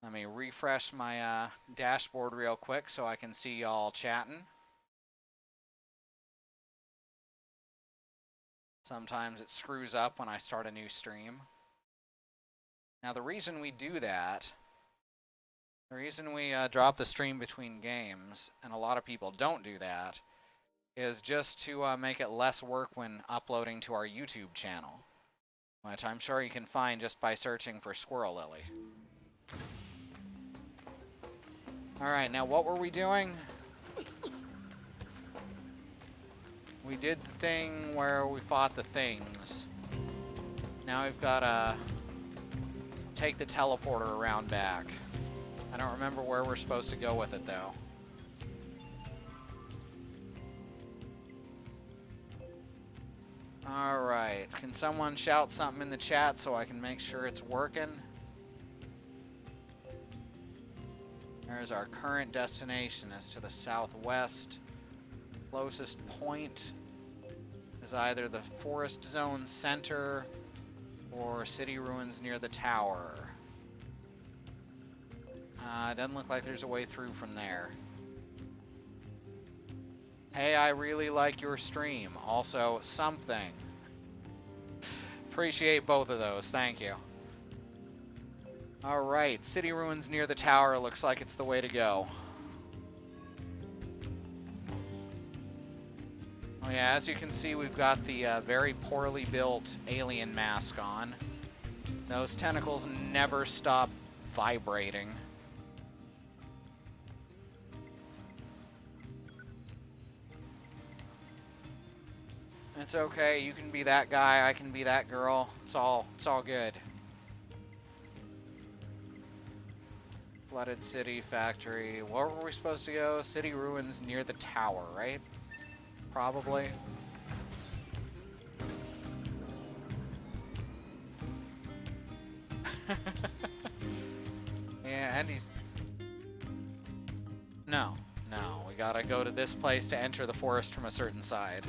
Let me refresh my dashboard real quick so I can see y'all chatting. Sometimes it screws up when I start a new stream. Now the reason we do that, the reason we drop the stream between games, and a lot of people don't do that, is just to make it less work when uploading to our YouTube channel, which I'm sure you can find just by searching for Squirrel Lily. Alright, now what were we doing? We did the thing where we fought the things. Now we've got to take the teleporter around back. I don't remember where we're supposed to go with it, though. Alright, can someone shout something in the chat so I can make sure it's working? There's our current destination. It's to the southwest. Closest point is either the forest zone center or city ruins near the tower. Doesn't look like there's a way through from there. Hey, I really like your stream. Also, something. Appreciate both of those. Thank you. Alright, city ruins near the tower looks like it's the way to go. Oh yeah, as you can see, we've got the very poorly built alien mask on. Those tentacles never stop vibrating. It's okay, you can be that guy, I can be that girl. It's all good. Flooded city, factory. Where were we supposed to go? City ruins near the tower, right? Probably. Yeah, and he's... No, we gotta go to this place to enter the forest from a certain side.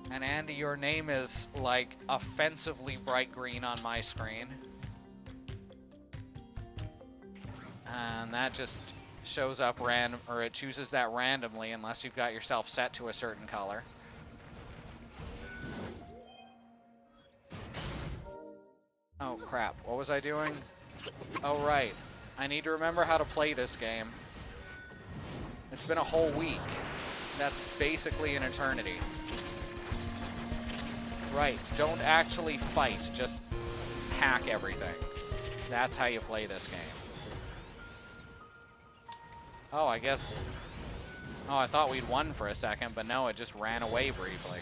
And Andy, your name is, like, offensively bright green on my screen. And that just shows up random, or it chooses that randomly unless you've got yourself set to a certain color. Oh crap, what was I doing? Oh right, I need to remember how to play this game. It's been a whole week. That's basically an eternity. Right, don't actually fight, just hack everything. That's how you play this game. Oh, I guess... Oh, I thought we'd won for a second, but no, it just ran away briefly.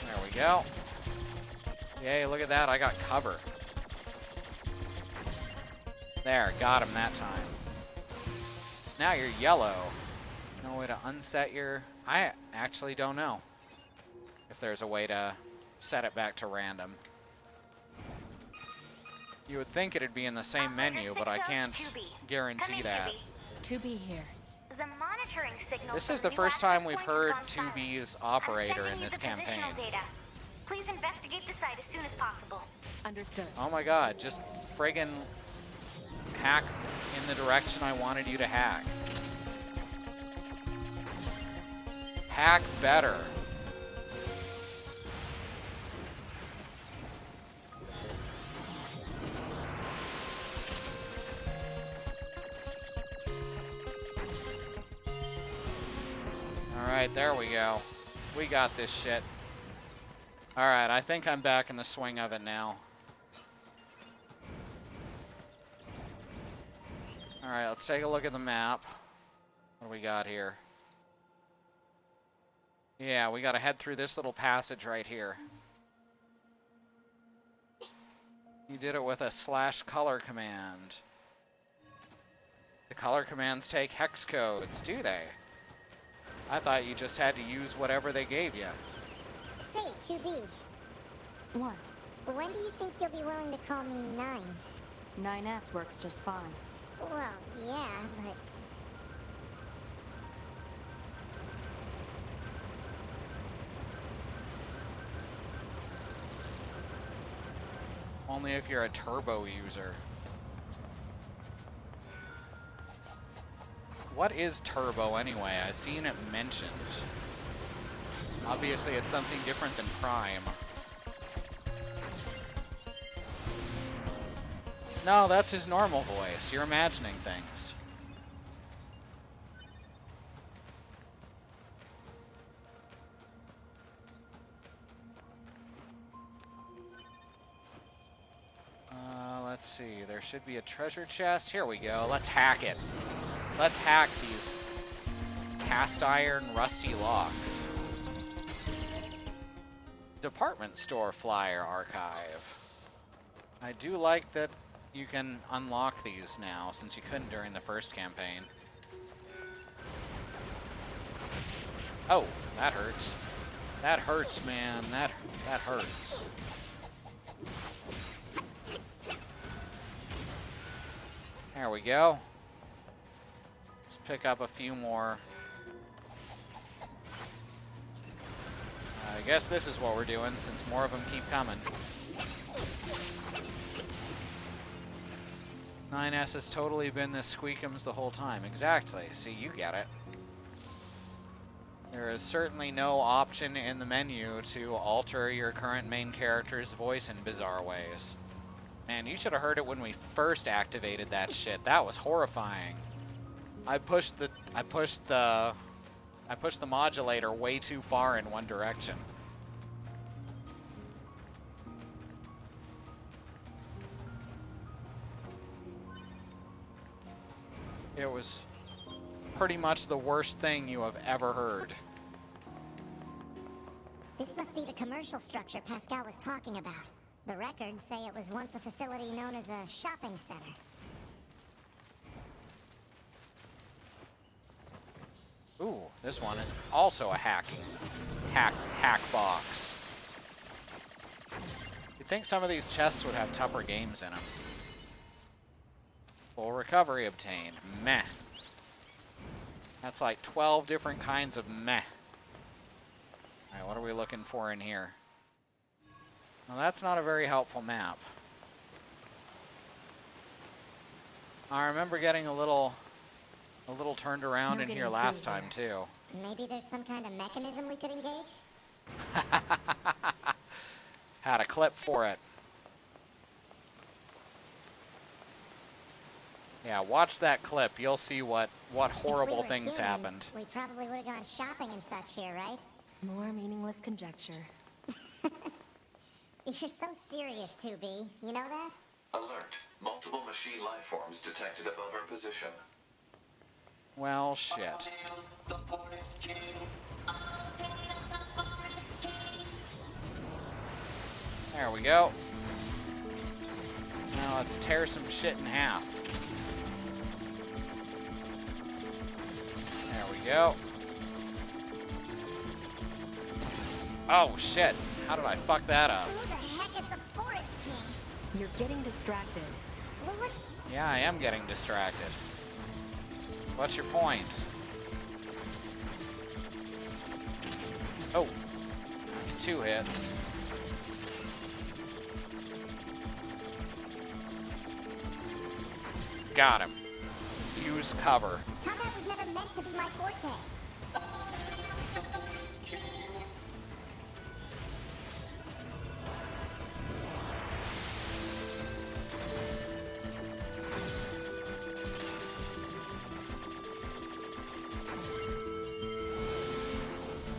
There we go. Yay, look at that, I got cover. There, got him that time. Now you're yellow. No way to unset your... I actually don't know if there's a way to set it back to random. You would think it'd be in the same menu, but I can't guarantee that. 2B here. The monitoring signal. This is the first time we've heard 2B's operator in this campaign. Please investigate the site as soon as possible. Understood. Oh my god, just friggin' hack in the direction I wanted you to hack. Hack better. Alright, there we go. We got this shit. Alright, I think I'm back in the swing of it now. Alright, let's take a look at the map. What do we got here? Yeah, we gotta head through this little passage right here. You did it with a /color command. The color commands take hex codes, do they? I thought you just had to use whatever they gave you. Say, 2B, What? when do you think you'll be willing to call me Nines? 9S works just fine. Well, yeah, but... Only if you're a turbo user. What is turbo anyway? I've seen it mentioned. Obviously it's something different than prime. No, that's his normal voice. You're imagining things. Let's see. There should be a treasure chest. Here we go. Let's hack it. Let's hack these cast iron rusty locks. Department store flyer archive. I do like that you can unlock these now, since you couldn't during the first campaign. Oh, that hurts. That hurts, man. That hurts. There we go. Let's pick up a few more. I guess this is what we're doing, since more of them keep coming. 9S has totally been this squeakums the whole time. Exactly. See, you get it. There is certainly no option in the menu to alter your current main character's voice in bizarre ways. Man, you should have heard it when we first activated that shit. That was horrifying. I pushed the modulator way too far in one direction. It was pretty much the worst thing you have ever heard. This must be the commercial structure Pascal was talking about. The records say it was once a facility known as a shopping center. Ooh, this one is also a hack box. You'd think some of these chests would have tougher games in them. Full recovery obtained. Meh. That's like 12 different kinds of meh. Alright, what are we looking for in here? Well, that's not a very helpful map. I remember getting a little turned around No in here getting last through time too. Maybe there's some kind of mechanism we could engage? Had a clip for it. Yeah, watch that clip. You'll see what horrible If we were things human, happened. We probably would have gone shopping and such here, right? More meaningless conjecture. You're so serious, 2B. You know that? Alert. Multiple machine life forms detected above our position. Well, shit. There we go. Now let's tear some shit in half. There we go. Oh shit, how did I fuck that up? Who the heck is the Forest King? You're getting distracted. Well, what? Yeah, I am getting distracted. What's your point? Oh, that's 2 hits. Got him. Use cover. Combat was never meant to be my forte.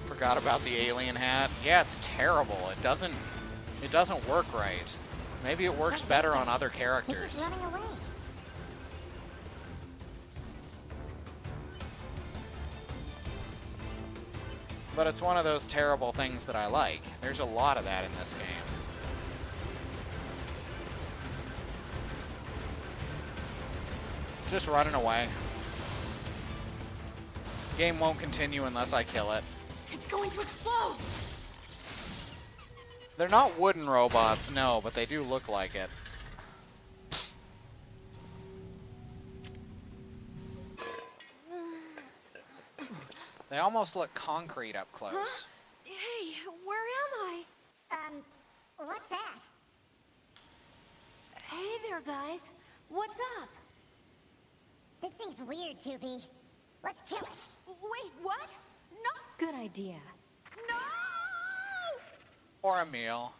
Forgot about the alien hat. Yeah, it's terrible. It doesn't work right. Maybe it works better on other This is characters. running away. But it's one of those terrible things that I like. There's a lot of that in this game. It's just running away. Game won't continue unless I kill it. It's going to explode! They're not wooden robots, no, but they do look like it. They almost look concrete up close. Hey, where am I? What's that? there, guys. What's up? This thing's weird, 2B. Let's kill it. Wait, what? No! Good idea. No! Or a meal.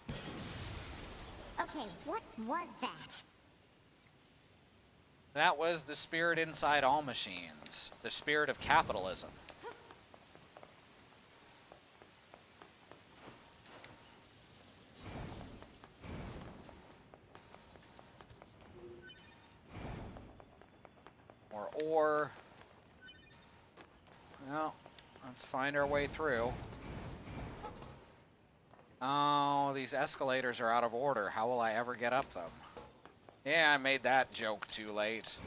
Okay, what was that? That was the spirit inside all machines. The spirit of capitalism. Or, well, let's find our way through. Oh, these escalators are out of order. How will I ever get up them? Yeah, I made that joke too late.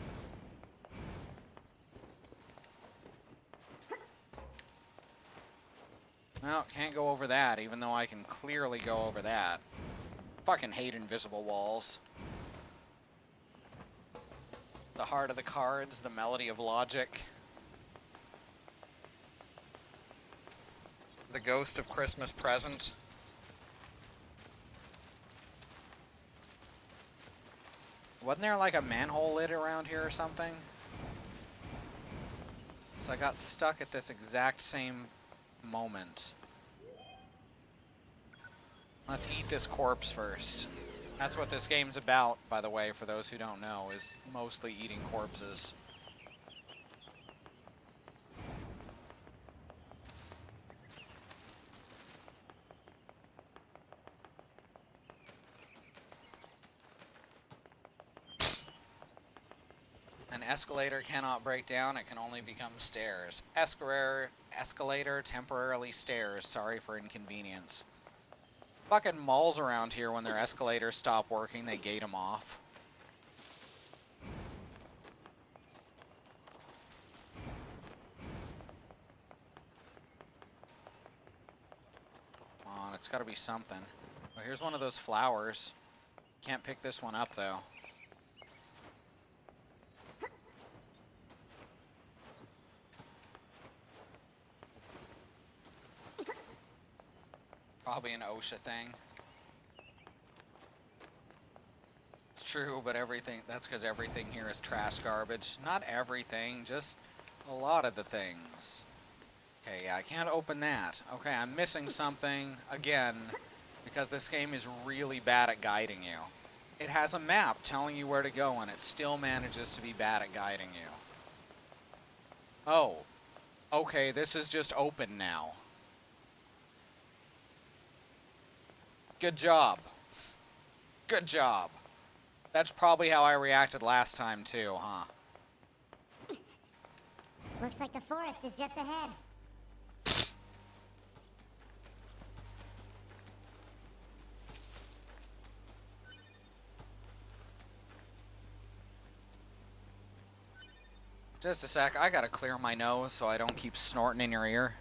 Well, can't go over that, even though I can clearly go over that. Fucking hate invisible walls. The heart of the cards, the melody of logic. The ghost of Christmas present. Wasn't there like a manhole lid around here or something? So I got stuck at this exact same moment. Let's eat this corpse first. That's what this game's about, by the way, for those who don't know, is mostly eating corpses. An escalator cannot break down, it can only become stairs. Escalator, temporarily stairs, sorry for inconvenience. Fucking malls around here, when their escalators stop working, they gate them off. Come on, it's gotta be something. Well, here's one of those flowers. Can't pick this one up, though. Probably an OSHA thing. It's true, but that's because everything here is trash garbage. Not everything, just a lot of the things. Okay, yeah, I can't open that. Okay, I'm missing something, again, because this game is really bad at guiding you. It has a map telling you where to go, and it still manages to be bad at guiding you. Oh, okay, this is just open now. Good job. Good job. That's probably how I reacted last time too, huh? Looks like the forest is just ahead. Just a sec, I gotta clear my nose so I don't keep snorting in your ear.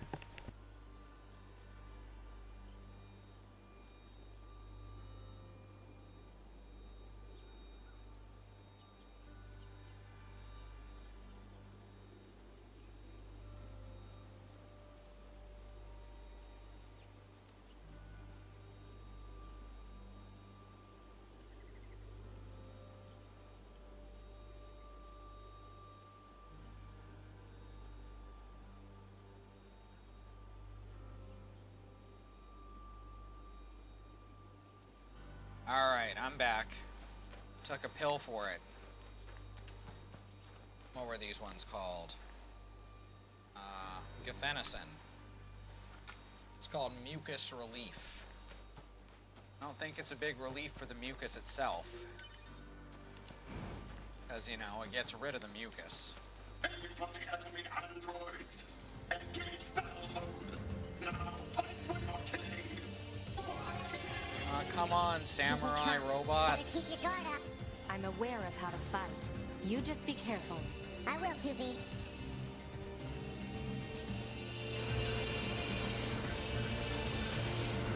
Alright, I'm back. Took a pill for it. What were these ones called? Gefenacin. It's called mucus relief. I don't think it's a big relief for the mucus itself. Because, you know, it gets rid of the mucus. For the enemy androids. Engage battle mode. Now fight for your king. Come on, samurai robots. Keep your guard up. I'm aware of how to fight. You just be careful. I will, 2B.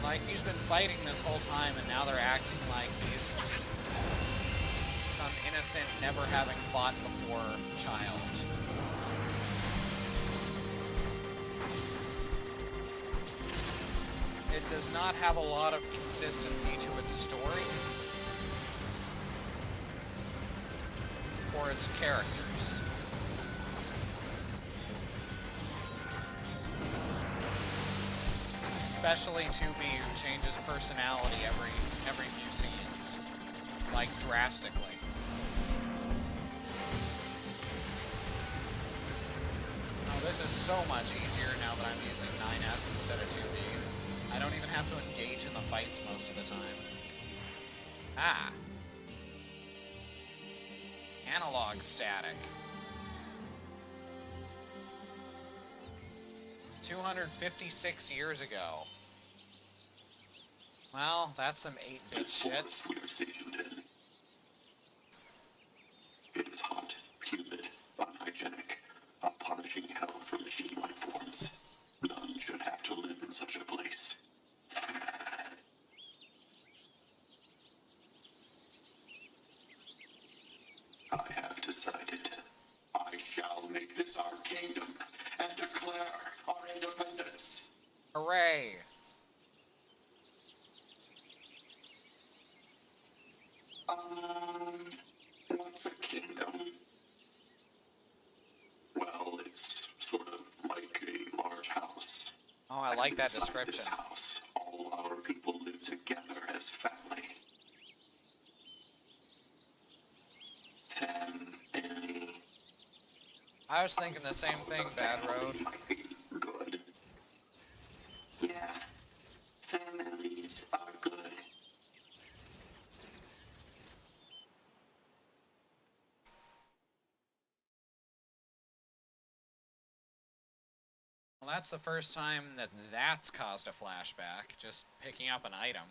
Like, he's been fighting this whole time, and now they're acting like he's some innocent, never having fought before child. It does not have a lot of consistency to its story. towards characters. Especially 2B, who changes personality every few scenes. Like, drastically. Oh, this is so much easier now that I'm using 9S instead of 2B. I don't even have to engage in the fights most of the time. Ah. Analog static. 256 years ago. Well, that's some 8-bit shit. We are stationed in. It is hot, humid, unhygienic, a punishing hell for machine life forms. None should have to live in such a place. I have decided. I shall make this our kingdom and declare our independence. Hooray! What's a kingdom? Well, it's sort of like a large house. Oh, I like that Inside description. This house, all our people live together as family. Family. I was thinking the same thing, Bad Road. Might be good. Yeah, families are good. Well, that's the first time that that's caused a flashback, just picking up an item.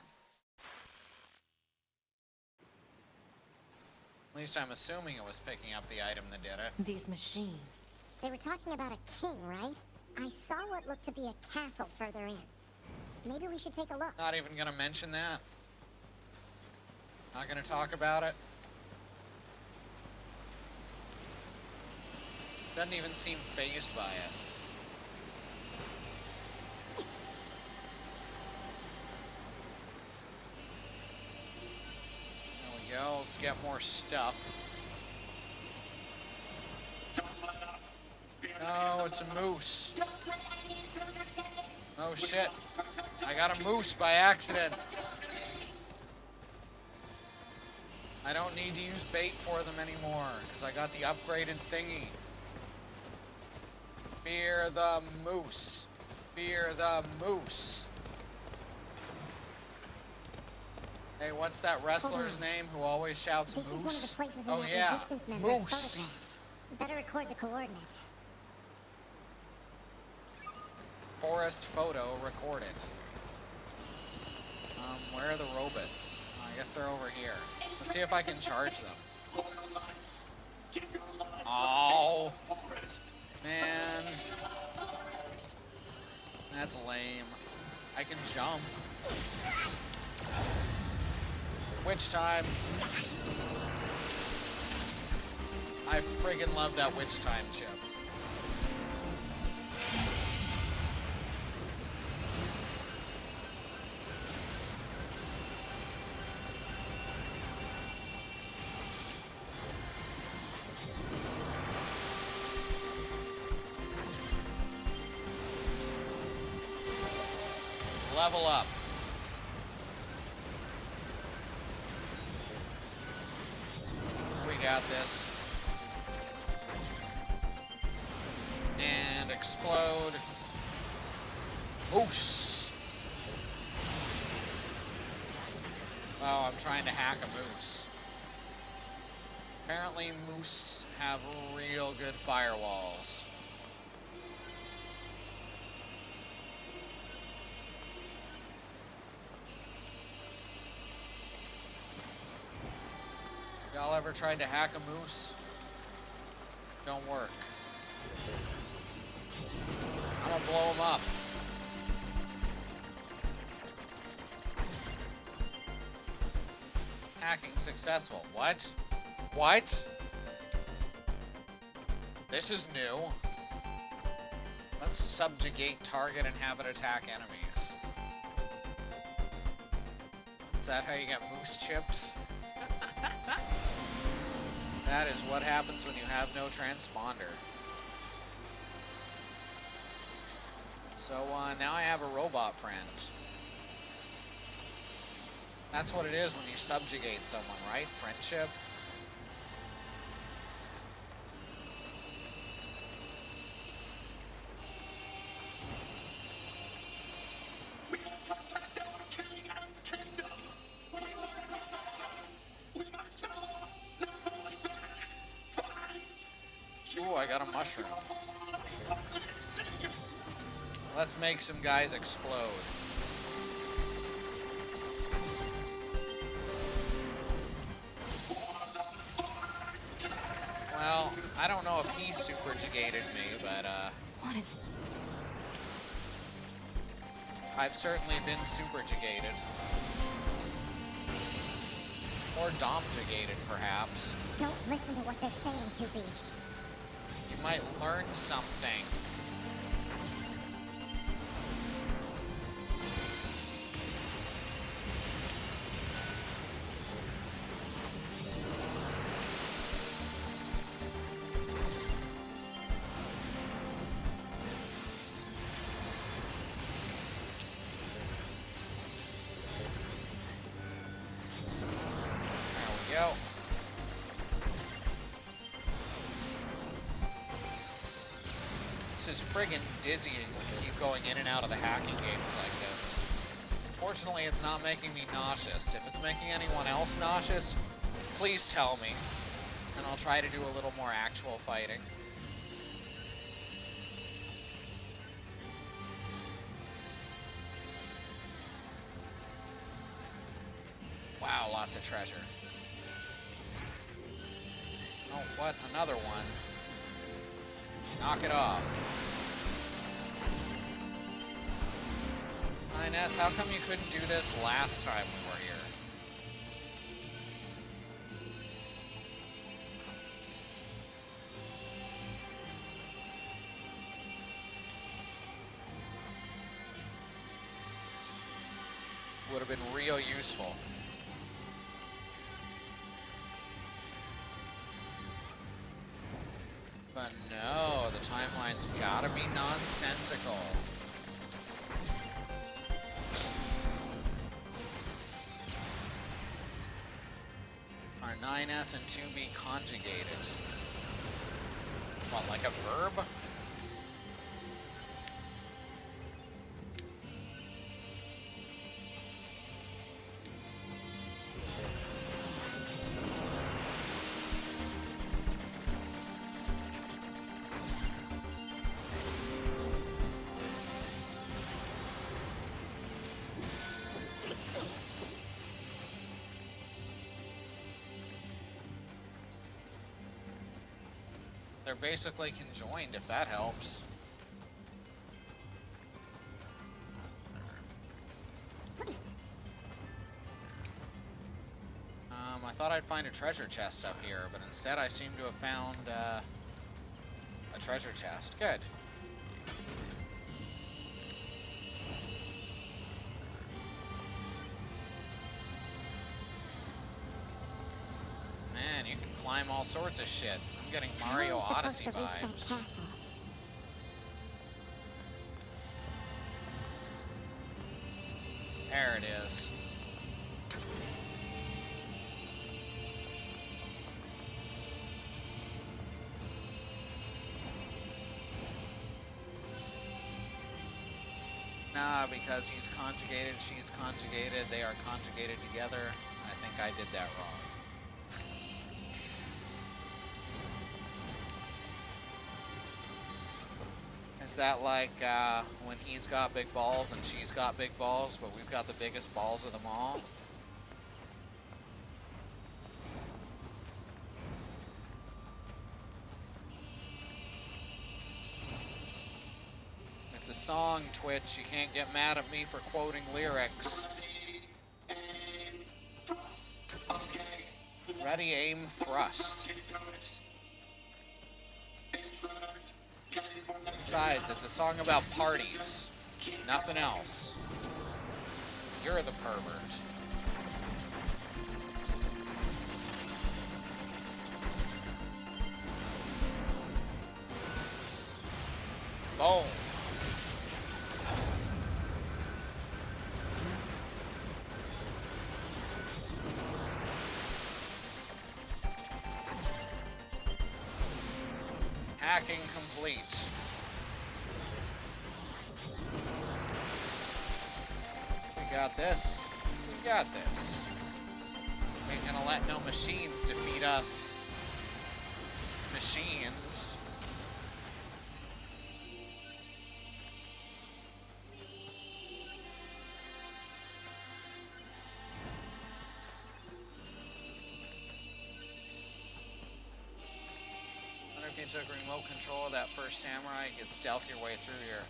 At least I'm assuming it was picking up the item that did it. These machines. They were talking about a king, right? I saw what looked to be a castle further in. Maybe we should take a look. Not even gonna mention that. Not gonna talk about it. Doesn't even seem fazed by it. There we go, let's get more stuff. No, it's a moose. Oh shit. I got a moose by accident. I don't need to use bait for them anymore, because I got the upgraded thingy. Fear the moose. Fear the moose. Hey, what's that wrestler's name who always shouts This is one of the moose? places in Oh that yeah, resistance member's moose. photographs. Better record the coordinates. Forest photo recorded. Where are the robots? I guess they're over here. Let's see if I can charge them. Oh, man. That's lame. I can jump. Witch time. I friggin' love that witch time chip. Level up. We got this. And explode. Moose. Oh, I'm trying to hack a moose. Apparently moose have real good firewalls. Y'all ever tried to hack a moose? Don't work. I'm gonna blow him up. Hacking successful. What? What? This is new. Let's subjugate target and have it attack enemies. Is that how you get moose chips? That is what happens when you have no transponder. So now I have a robot friend. That's what it is when you subjugate someone, right? Friendship. We must protect our king and kingdom. We will prevail. We must go. No going back. Fight. Ooh, I got a mushroom. Let's make some guys explode. Well, I don't know if he super jigated me, but What is it? I've certainly been super jigated. Or dom jigated, perhaps. Don't listen to what they're saying, 2B. You might learn something. Go. This is friggin' dizzying when you keep going in and out of the hacking games like this. Fortunately, it's not making me nauseous. If it's making anyone else nauseous, please tell me, and I'll try to do a little more actual fighting. Wow, lots of treasure. Oh, what? Another one. Knock it off. INS, how come you couldn't do this last time we were here? Would have been real useful. But no, the timeline's gotta be nonsensical. Are 9S and 2B conjugated? What, like a verb? They're basically conjoined, if that helps. I thought I'd find a treasure chest up here, but instead I seem to have found a treasure chest. Good. Man, you can climb all sorts of shit. I'm getting Mario Odyssey vibes. There it is. Nah, because he's conjugated, she's conjugated, they are conjugated together. I think I did that wrong. Is that like when he's got big balls and she's got big balls, but we've got the biggest balls of them all? It's a song, Twitch. You can't get mad at me for quoting lyrics. Ready, aim, thrust. Besides, it's a song about parties. Nothing else. You're the pervert. Boom. Hacking complete. We got this. We got this. We ain't gonna let no machines defeat us. Machines. Wonder if you took remote control of that first samurai, you could stealth your way through here.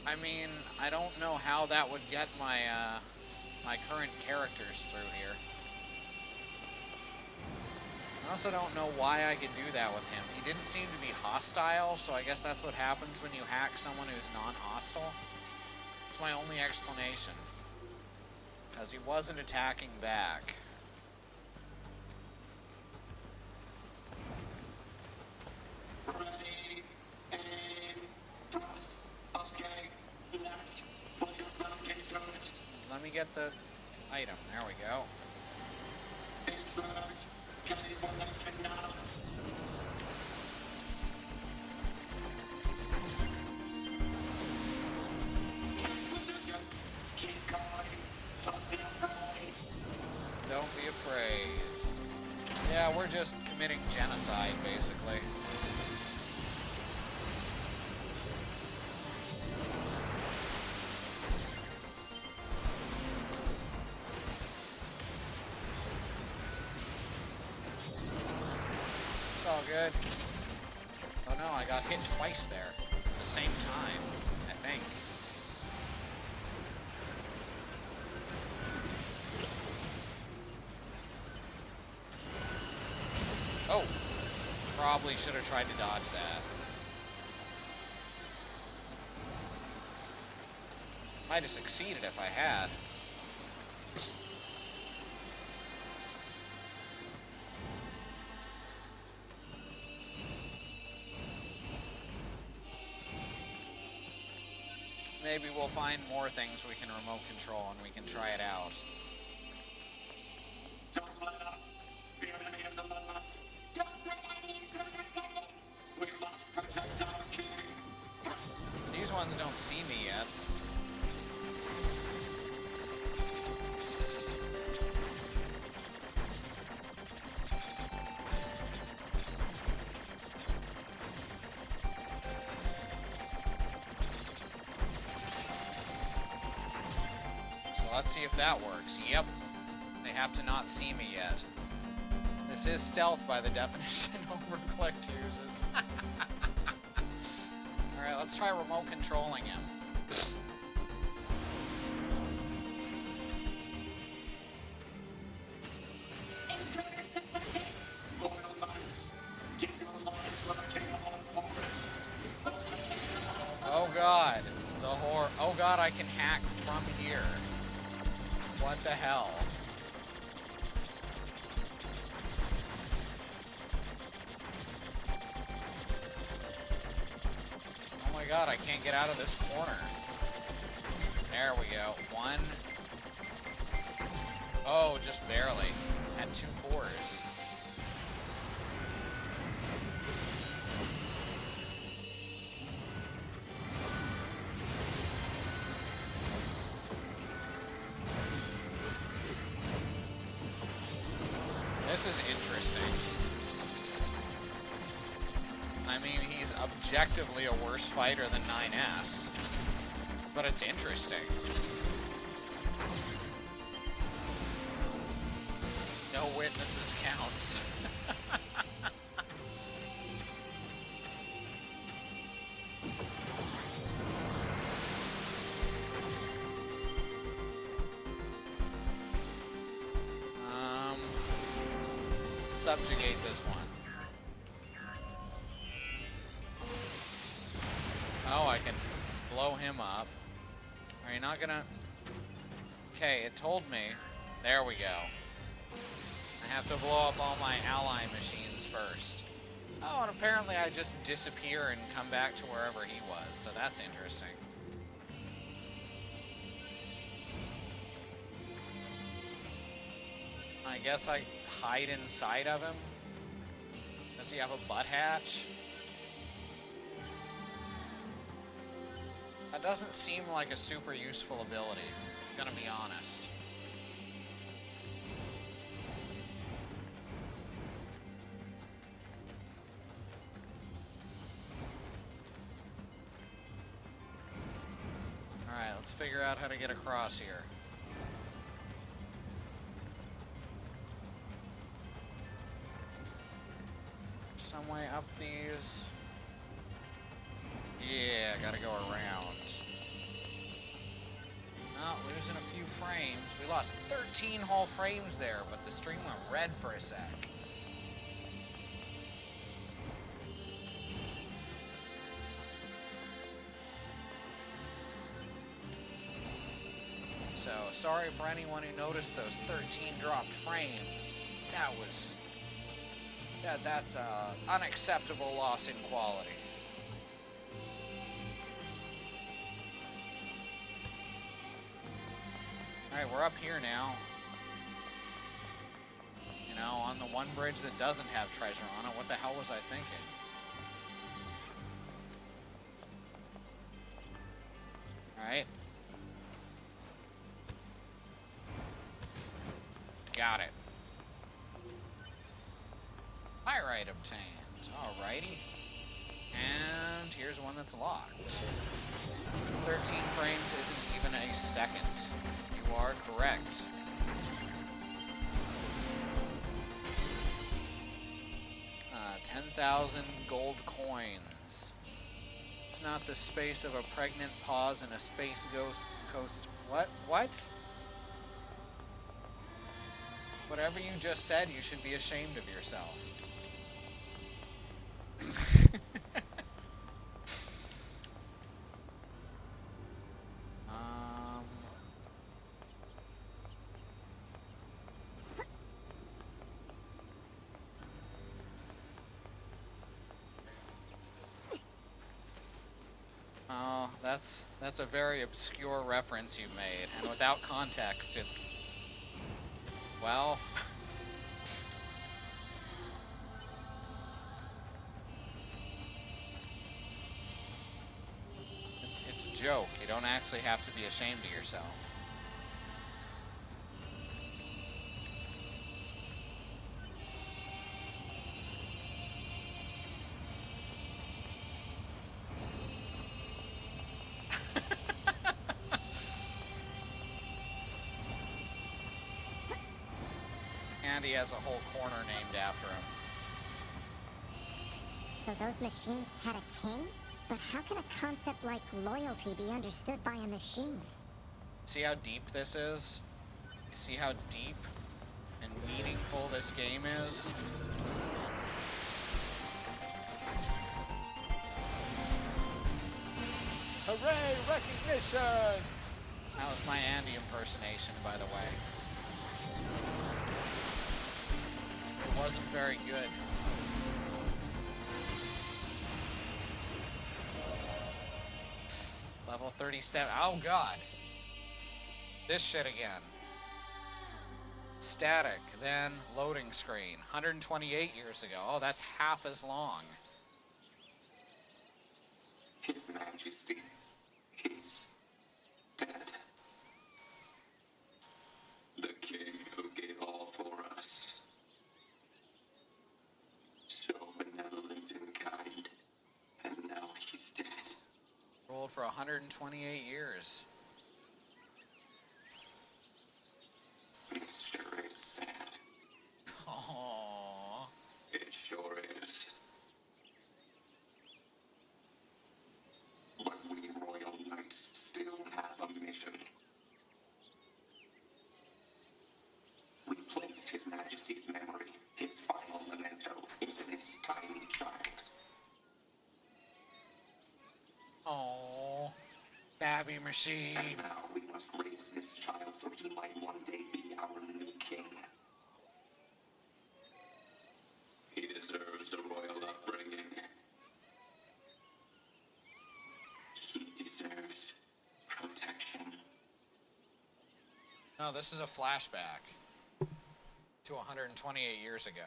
I mean, I don't know how that would get my my current characters through here. I also don't know why I could do that with him. He didn't seem to be hostile, so I guess that's what happens when you hack someone who's non-hostile. It's my only explanation. Because he wasn't attacking back. Ready, aim, thrust. Okay, next. Put your back into it. Let me get the item. There we go. Intruders, get information now. Keep position. Keep going. Don't be afraid. Don't be afraid. Yeah, we're just committing genocide, basically. It's all good. Oh no, I got hit twice there. At the same time, I think. Oh! Probably should have tried to dodge that. Might have succeeded if I had. Maybe we'll find more things we can remote control and we can try it out. Don't let up. The enemy is among us. Don't let any intruder get in. We must protect our king. These ones don't see me yet. So let's see if that works. Yep. They have to not see me yet. This is stealth by the definition Overclicked uses. Alright, let's try remote controlling him. Intruders detected. Loyal knights, keep your lives lurking on forest. Oh god. The horror. Oh god, I can hack from here. What the hell? Oh my god, I can't get out of this corner. There we go. One. Oh, just barely. Had 2 cores. This is interesting. I mean, he's objectively a worse fighter than 9S, but it's interesting. No witnesses counts. Subjugate this one. Oh, I can blow him up. Are you not gonna... Okay, it told me. There we go. I have to blow up all my ally machines first. Oh, and apparently I just disappear and come back to wherever he was, so that's interesting. I guess I hide inside of him? Does he have a butt hatch? That doesn't seem like a super useful ability, I'm gonna be honest. Alright, let's figure out how to get across here. Some way up these. Yeah, gotta go around. Oh, losing a few frames. We lost 13 whole frames there, but the stream went red for a sec. So, sorry for anyone who noticed those 13 dropped frames. That's a unacceptable loss in quality. Alright, we're up here now. You know, on the one bridge that doesn't have treasure on it. What the hell was I thinking? Alright. Got it. Pyrite obtained. Alrighty. And here's one that's locked. 13 frames isn't even a second. You are correct. Uh, 10,000 gold coins. It's not the space of a pregnant pause in a space ghost coast. What? What? Whatever you just said, you should be ashamed of yourself. um... Oh, that's a very obscure reference you made, and without context, it's... Well... it's a joke. You don't actually have to be ashamed of yourself. And he has a whole corner named after him. So those machines had a king? But how can a concept like loyalty be understood by a machine? See how deep this is? You see how deep and meaningful this game is? Hooray, recognition! That was my Andy impersonation, by the way. It wasn't very good. Level 37. Oh, God. This shit again. Static, then loading screen. 128 years ago. Oh, that's half as long. His Majesty, he's dead. The king who gave all for us. So benevolent and kind. And now he's dead. Ruled for 128 years. It sure is sad. Aww. It sure is. But we royal knights still have a mission. We placed His Majesty's memory, his final memento, into this tiny child. Aww. Babby machine. And now we must raise this child so he might one day be our new king. He deserves a royal upbringing. No, this is a flashback to 128 years ago.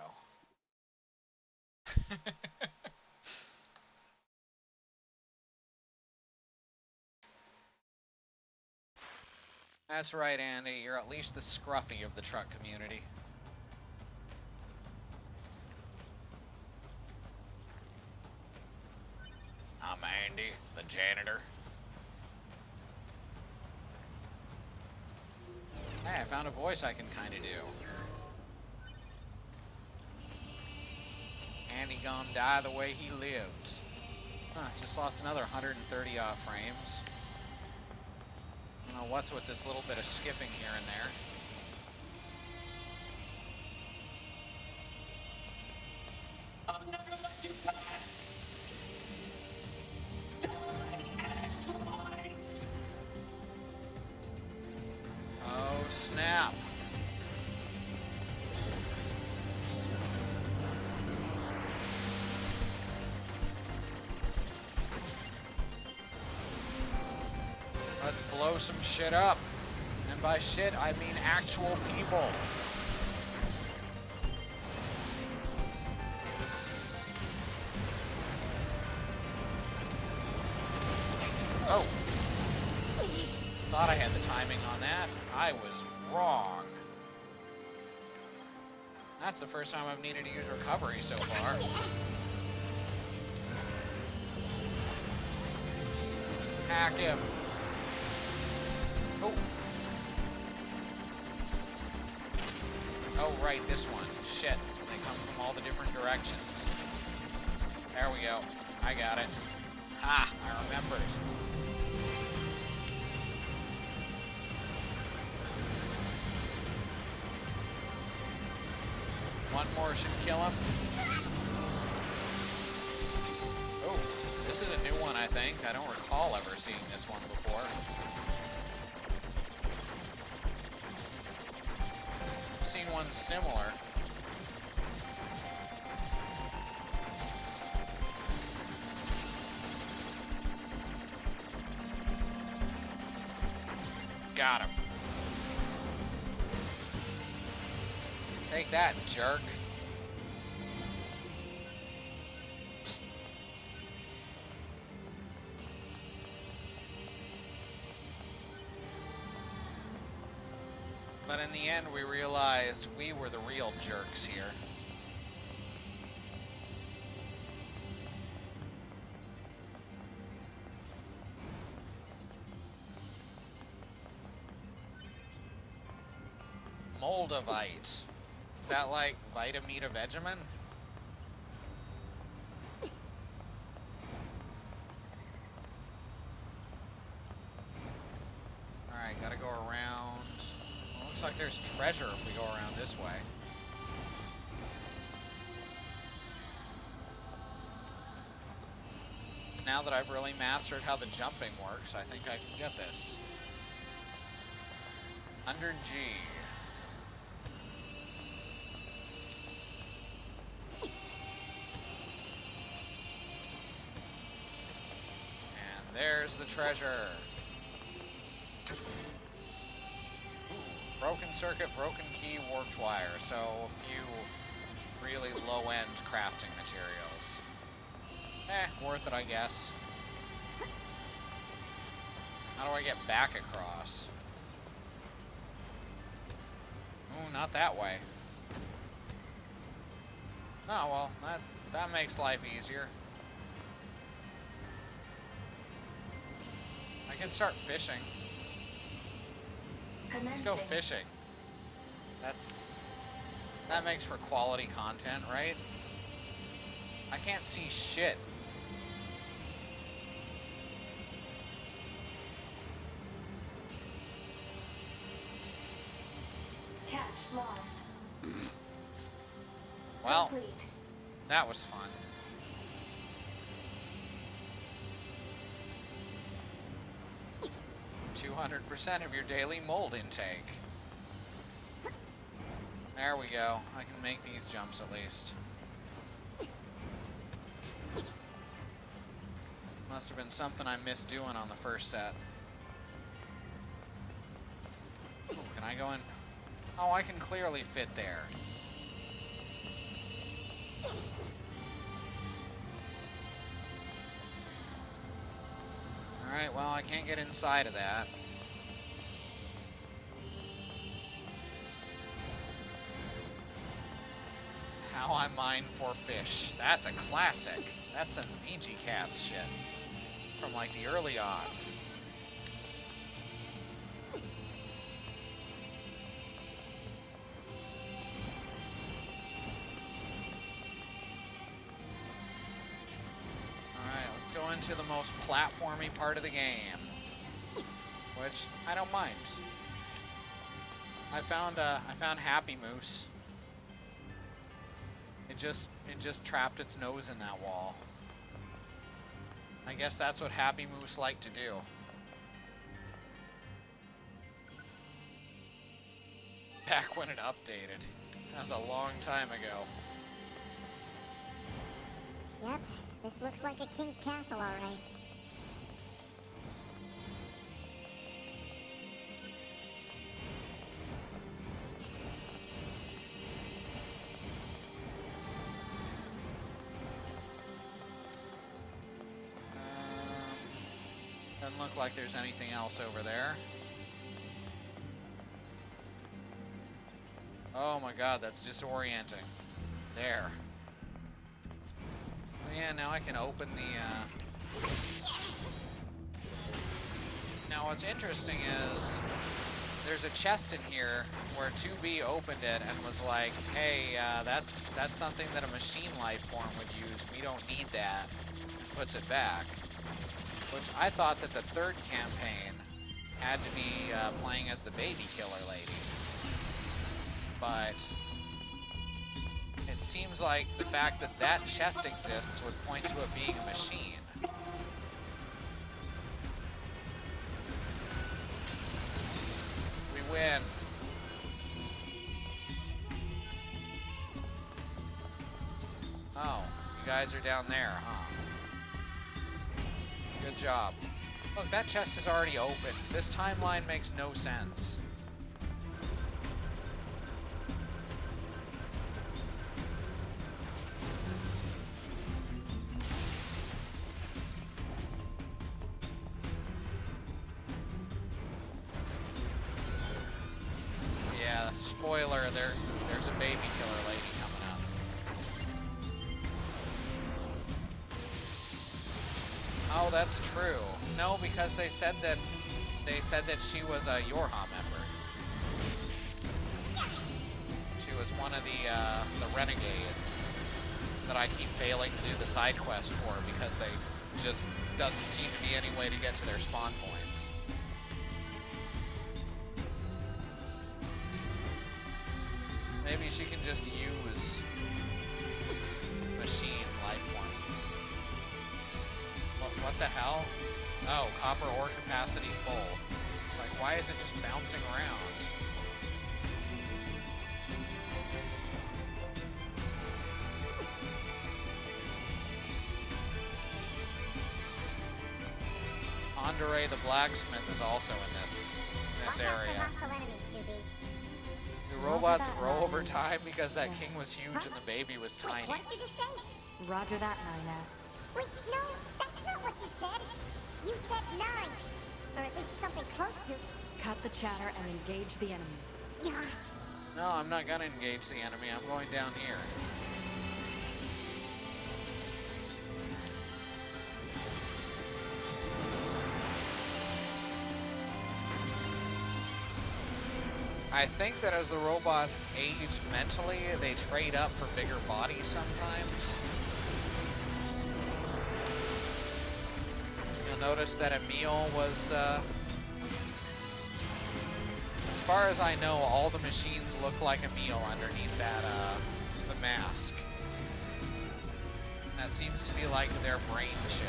That's right, Andy. You're at least the scruffy of the truck community. I'm Andy, the janitor. Hey, I found a voice I can kind of do. Andy gonna die the way he lived. Huh, just lost another 130 frames. I don't know what's with this little bit of skipping here and there. I'll never let you pass. Die twice. Oh, snap. Let's blow some shit up. And by shit, I mean actual people. Oh. Thought I had the timing on that. I was wrong. That's the first time I've needed to use recovery so far. Hack him. Oh. Oh, right, this one. Shit. They come from all the different directions. There we go. I got it. Ha! I remembered. One more should kill him. Oh, this is a new one, I think. I don't recall ever seeing this one before. I've seen one similar. Got him. Take that, jerk. But in the end, we realized we were the real jerks here. Moldavite. Is that like Vitamita Vegemin? Alright, gotta go around. Well, looks like there's treasure if we go around this way. Now that I've really mastered how the jumping works, I think I can get this. Under G. There's the treasure. Ooh, broken circuit, broken key, warped wire. So a few really low-end crafting materials. Worth it, I guess. How do I get back across? Ooh, not that way. Oh, well, that makes life easier. I can start fishing. Let's go fishing. That makes for quality content, right? I can't see shit. Catch lost. Well, Complete. that was fun. 200% of your daily mold intake. There we go. I can make these jumps at least. Must have been something I missed doing on the first set. Ooh, can I go in? Oh, I can clearly fit there. Alright, well, I can't get inside of that. How I mine for fish. That's a classic. That's some VG Cats shit. From like the early odds. Alright, let's go into the most platformy part of the game. Which I don't mind. I found Happy Moose. It just trapped its nose in that wall. I guess that's what Happy Moose like to do. Back when it updated. That was a long time ago. Yep, this looks like a king's castle, alright. Doesn't look like there's anything else over there. Oh my god, that's disorienting. There. Oh yeah, now I can open the, Now what's interesting is, there's a chest in here where 2B opened it and was like, hey, that's something that a machine life form would use. We don't need that. And puts it back. Which I thought that the third campaign had to be playing as the baby killer lady. But it seems like the fact that that chest exists would point to it being a machine. We win. Oh, you guys are down there, huh? Good job. Look, that chest is already opened. This timeline makes no sense. Yeah, spoiler, there's a baby killer lady coming up. Oh, that's true. No, because they said that she was a Yorha member. She was one of the renegades that I keep failing to do the side quest for because they just doesn't seem to be any way to get to their spawn points. Maybe she can just use machine life form. What the hell? Oh, copper ore capacity full. It's like, why is it just bouncing around? Andrea the blacksmith is also in this area. Hostile enemies, 2B. Do robots grow over time because that king was huge and the baby was tiny? What did you just say? Roger that, 9S. Wait, no, that's not what you said. You said nines. Or at least something close to. Cut the chatter and engage the enemy. No, I'm not gonna engage the enemy. I'm going down here. I think that as the robots age mentally, they trade up for bigger bodies sometimes. You'll notice that Emil was, as far as I know, all the machines look like Emil underneath that, the mask. That seems to be like their brain chip.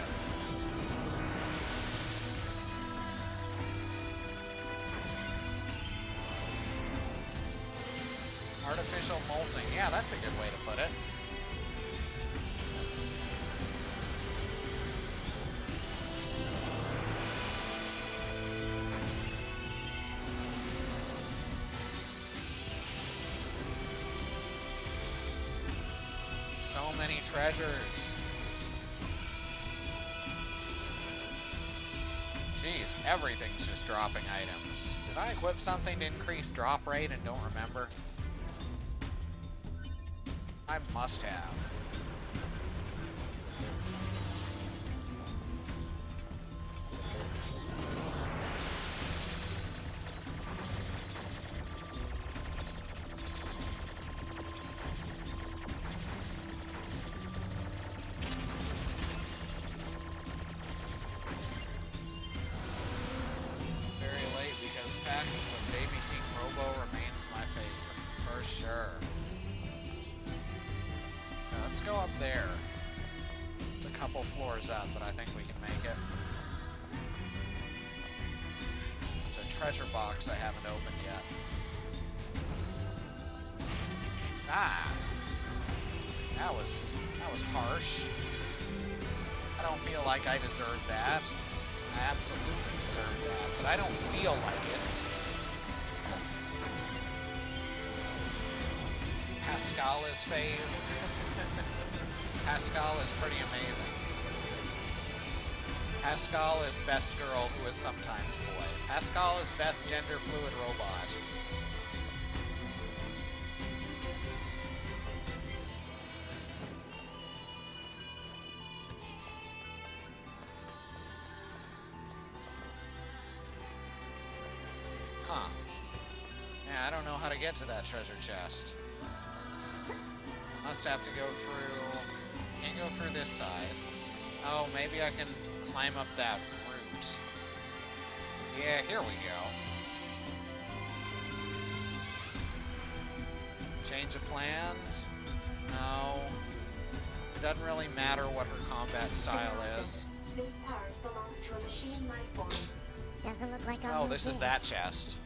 Artificial molting. Yeah, that's a good way to put it. So many treasures. Jeez, everything's just dropping items. Did I equip something to increase drop rate and don't remember? I must have. Sure. Let's go up there. It's a couple floors up, but I think we can make it. It's a treasure box I haven't opened yet. Ah! That was harsh. I don't feel like I deserve that. I absolutely deserve that, but I don't feel like it. Pascal is fave. Pascal is pretty amazing. Pascal is best girl who is sometimes boy. Pascal is best gender fluid robot. Huh. Yeah, I don't know how to get to that treasure chest. Must have to go through... Can't go through this side. Oh, maybe I can climb up that route. Yeah, here we go. Change of plans? No. It doesn't really matter what her combat style is. This part belongs to a machine life form. Doesn't look like Oh, this is that chest.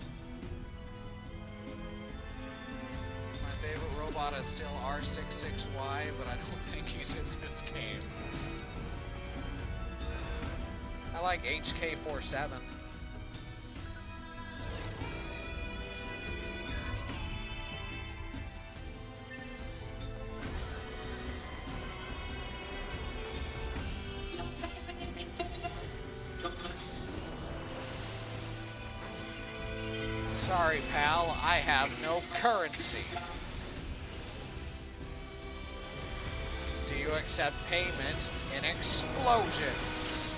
My favorite robot is still R66Y, but I don't think he's in this game. I like HK47. Sorry, pal, I have no currency. Do you accept payment in explosions?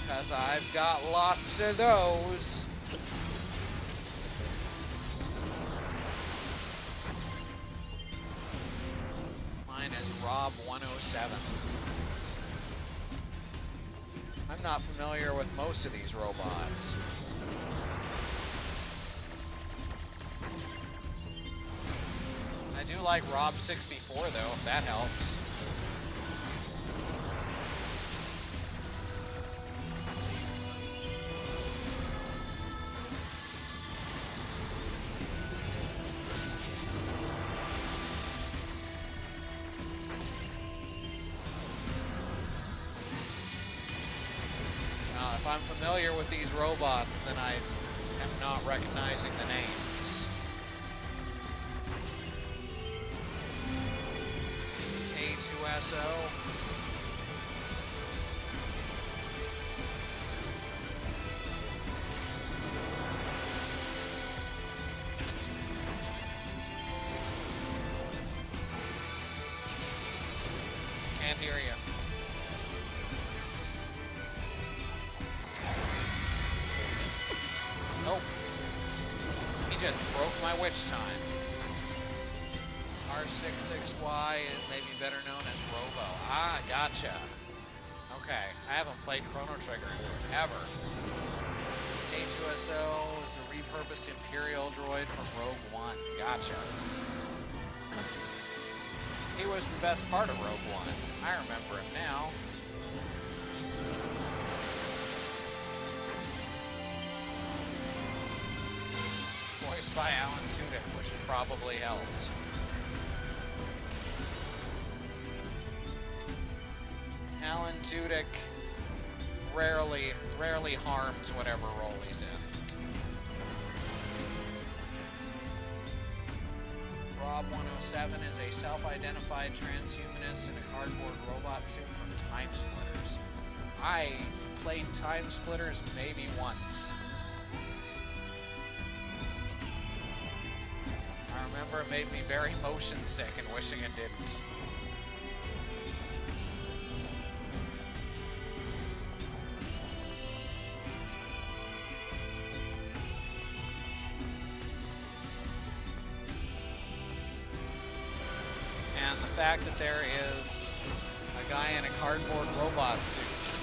Because I've got lots of those. Mine is Rob107. I'm not familiar with most of these robots. I do like Rob64 though, if that helps. If I'm familiar with these robots, then I am not recognizing the names. K2SO. Can't hear you. Nope. He just broke my witch time. R66Y is maybe better known as Robo. Ah, gotcha. Okay, I haven't played Chrono Trigger in forever. K2SO is a repurposed Imperial droid from Rogue One. Gotcha. He was the best part of Rogue One. I remember him now. Voiced by Alan Tudyk, which probably helped. Alan Tudyk rarely harms whatever role he's in. Rob 107 is a self-identified transhumanist in a cardboard robot suit from Time Splitters. I played Time Splitters maybe once. I remember it made me very motion sick and wishing it didn't. And the fact that there is a guy in a cardboard robot suit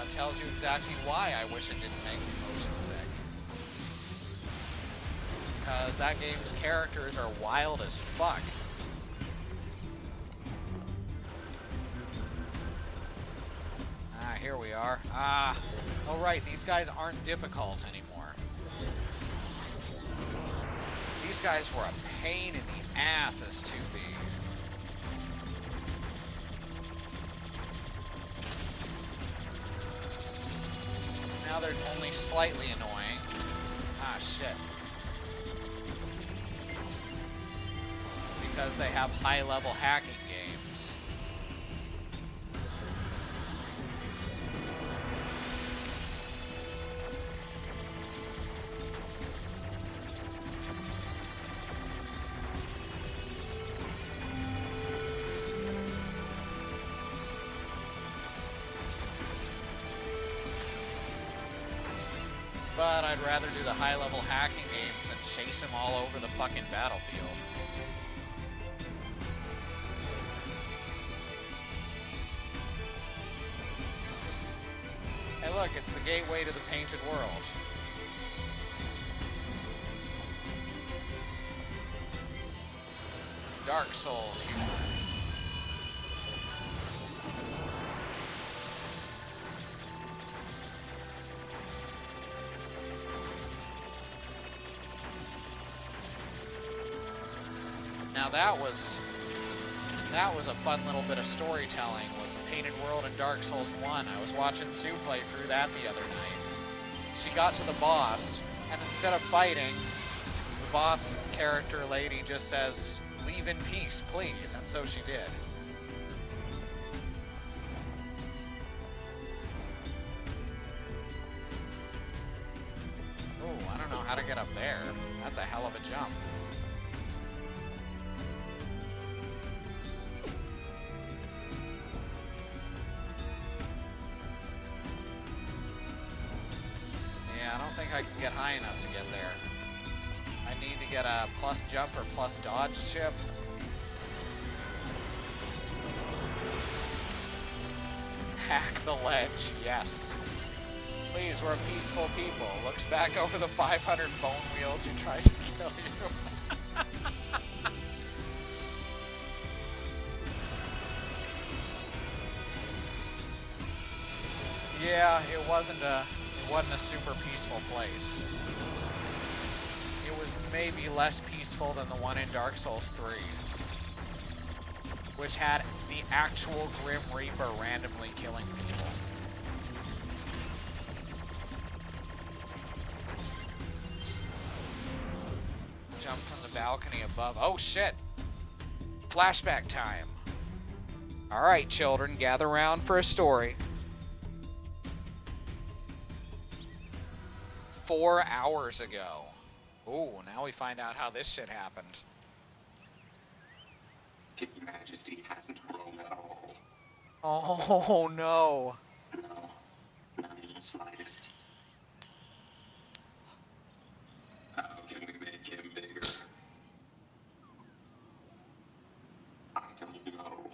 tells you exactly why I wish it didn't make me motion sick. Because that game's characters are wild as fuck. Ah, here we are. Ah, oh right, these guys aren't difficult anymore. These guys were a pain in the ass as 2B. Now they're only slightly annoying. Ah, shit. Because they have high-level hacking games. But I'd rather do the high-level hacking games than chase them all over the fucking battlefield. Hey look, it's the gateway to the painted world. Dark Souls humor. Now that was a fun little bit of storytelling, was the Painted World in Dark Souls 1. I was watching Sue play through that the other night. She got to the boss, and instead of fighting, the boss character lady just says, "Leave in peace, please," and so she did. Oh, I don't know how to get up there. That's a hell of a jump. I don't think I can get high enough to get there. I need to get a plus jump or plus dodge chip. Hack the ledge, yes. Please, we're peaceful people. Looks back over the 500 bone wheels who tried to kill you. Yeah, it wasn't a super peaceful place. It was maybe less peaceful than the one in Dark Souls 3, which had the actual Grim Reaper randomly killing people. Jump from the balcony above. Oh shit! Flashback time. Alright, children, gather round for a story. 4 hours ago. Ooh, now we find out how this shit happened. His Majesty hasn't grown at all. Oh no. No, not in the slightest. How can we make him bigger? I don't know.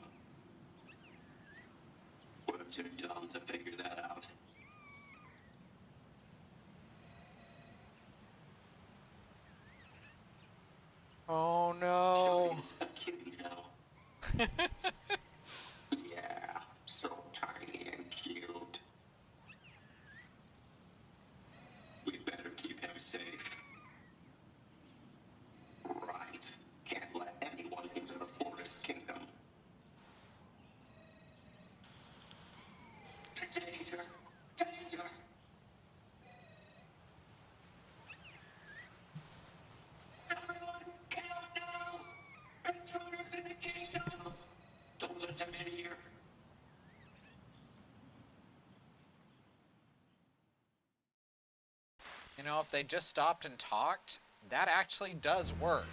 We're too dumb to figure that out. Oh no. Sure is a kitty, though. Yeah, so tiny and cute. We better keep him safe. Right. Can't let anyone into the Forest Kingdom. Today know, if they just stopped and talked, that actually does work.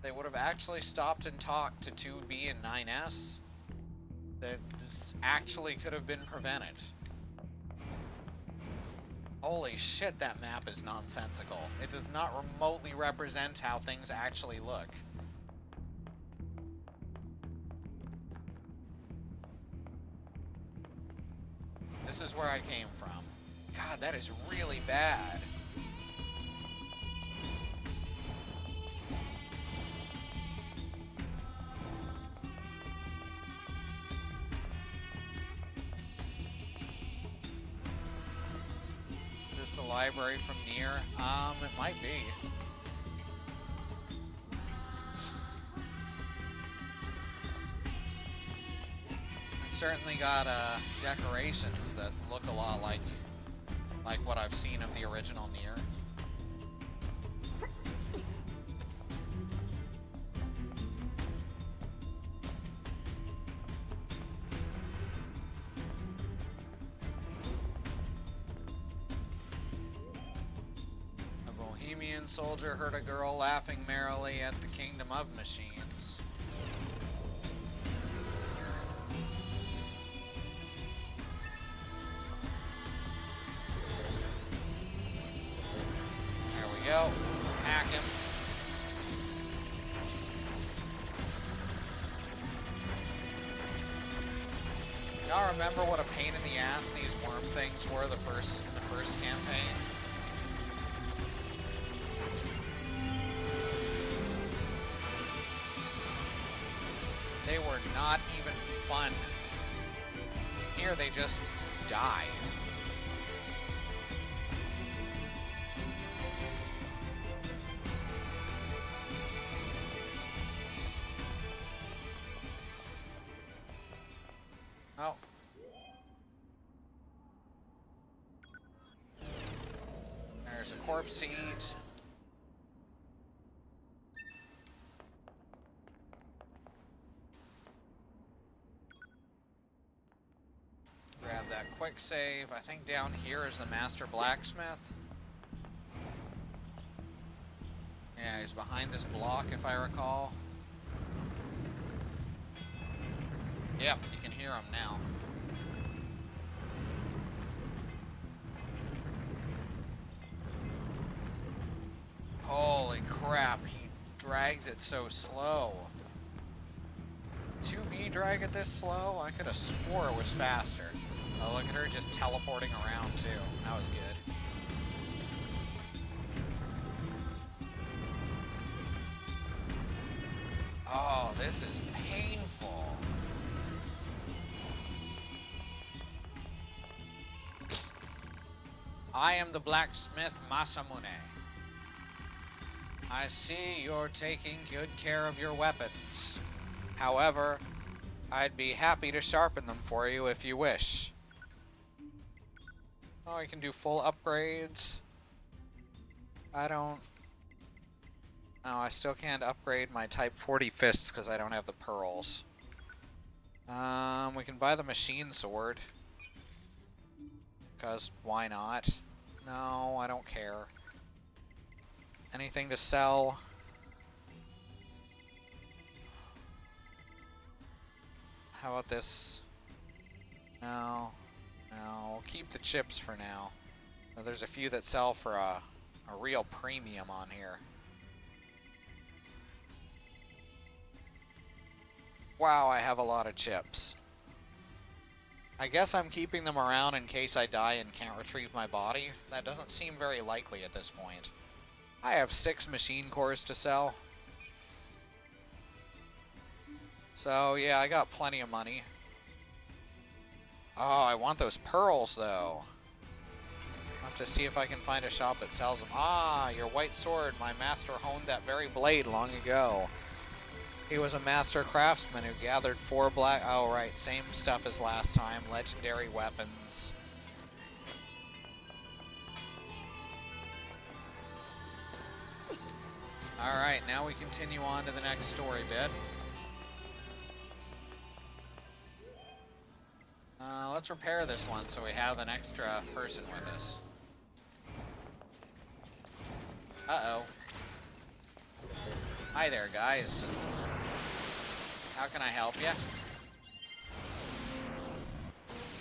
They would have actually stopped and talked to 2B and 9S. That this actually could have been prevented. Holy shit, that map is nonsensical. It does not remotely represent how things actually look. This is where I came from. God, that is really bad. Is this the library from NieR? It might be. It's certainly got decorations that look a lot like what I've seen of the original NieR. A Bohemian soldier heard a girl laughing merrily at the kingdom of machines. There we go. Hack him. Y'all remember what a pain in the ass these worm things were in the first campaign? They were not even fun. Here they just die. Oh. There's a corpse to eat. Grab that quick save. I think down here is the master blacksmith. Yeah, he's behind this block if I recall. Yep, you can hear him now. Holy crap, he drags it so slow. 2B drag it this slow? I could have swore it was faster. Oh, look at her just teleporting around too. That was good. Oh, this is painful. I am the blacksmith Masamune. I see you're taking good care of your weapons. However, I'd be happy to sharpen them for you if you wish. Oh, I can do full upgrades. No, I still can't upgrade my Type 40 fists because I don't have the pearls. We can buy the machine sword. Because why not? No, I don't care. Anything to sell? How about this? No. No, we'll keep the chips for now. There's a few that sell for a real premium on here. Wow, I have a lot of chips. I guess I'm keeping them around in case I die and can't retrieve my body. That doesn't seem very likely at this point. I have 6 machine cores to sell. So yeah, I got plenty of money. Oh, I want those pearls though. I'll have to see if I can find a shop that sells them. Ah, your white sword. My master honed that very blade long ago. He was a master craftsman who gathered 4 black... Oh, right. Same stuff as last time. Legendary weapons. Alright, now we continue on to the next story bit. Let's repair this one so we have an extra person with us. Uh-oh. Hi there, guys. How can I help you?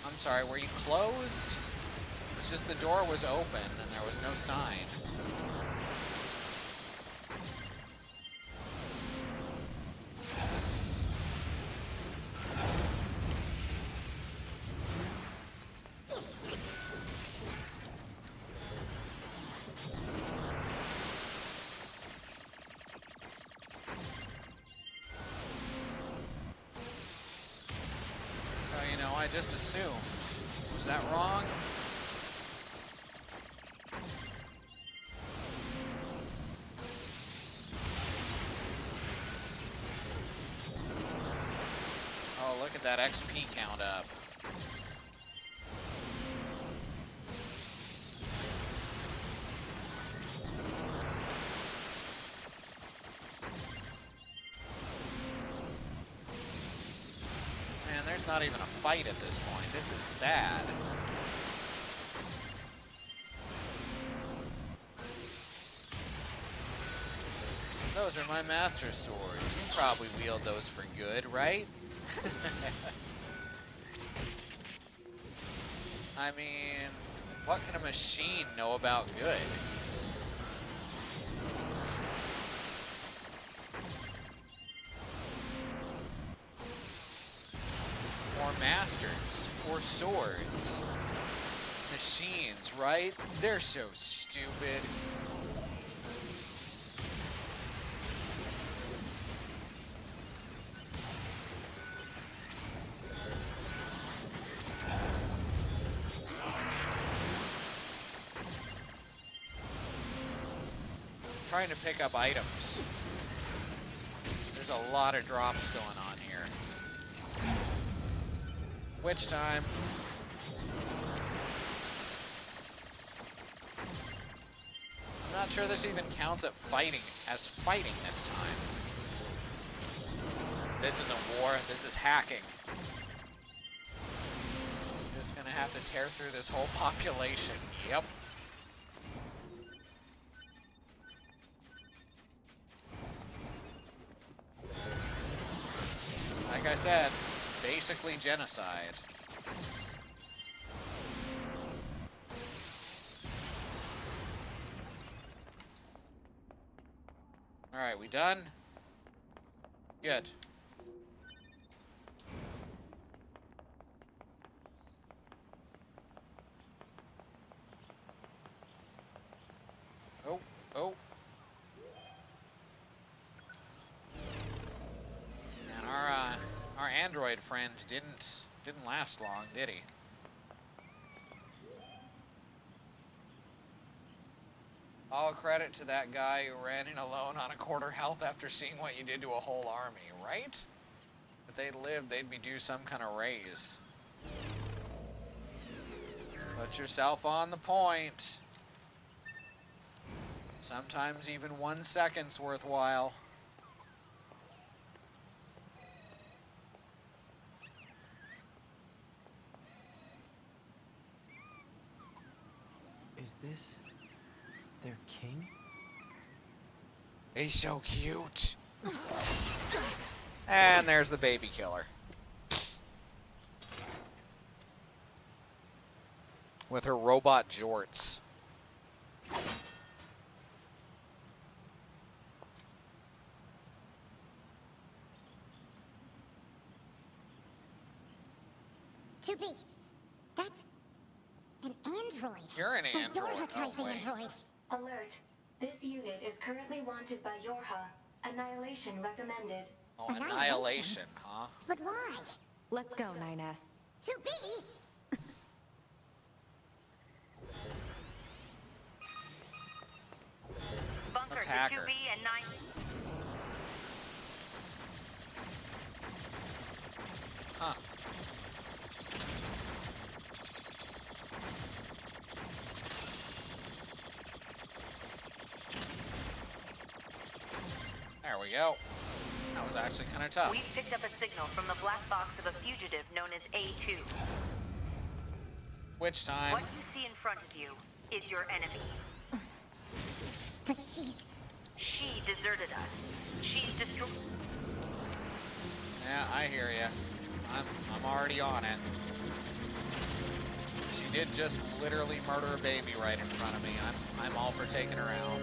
I'm sorry, were you closed? It's just the door was open and there was no sign. So, you know, I just assumed. Was that wrong? Oh, look at that XP count up. Man, there's not even a fight at this point. This is sad. Those are my master swords. You probably wield those for good, right? I mean, what can a machine know about good? Or masters, or swords. Machines, right? They're so stupid. Trying to pick up items. There's a lot of drops going on here. Which time? I'm not sure this even counts as fighting this time. This isn't war, this is hacking. Just gonna have to tear through this whole population. Yep. Like I said, basically genocide. Alright, we done? Good. Oh, oh. And our android friend didn't last long, did he? All credit to that guy who ran in alone on a quarter health after seeing what you did to a whole army, right? If they'd lived, they'd be due some kind of raise. Put yourself on the point. Sometimes even 1 second's worthwhile. Is this their king? He's so cute. And there's the baby killer. With her robot jorts. To be. That's an android. You're an A android. Yorha-type Oh, wait. android. Alert. This unit is currently wanted by Yorha. Annihilation recommended. Oh, Annihilation? annihilation, huh? But why? Let's go, 9S. To be. Bunker Let's to hack 2B her. and 9. Huh. There we go. That was actually kind of tough. We've picked up a signal from the black box of a fugitive known as A2. Which time? What you see in front of you is your enemy. But she's... She deserted us. She's destroyed. Yeah, I hear ya. I'm already on it. She did just literally murder a baby right in front of me. I'm all for taking her out.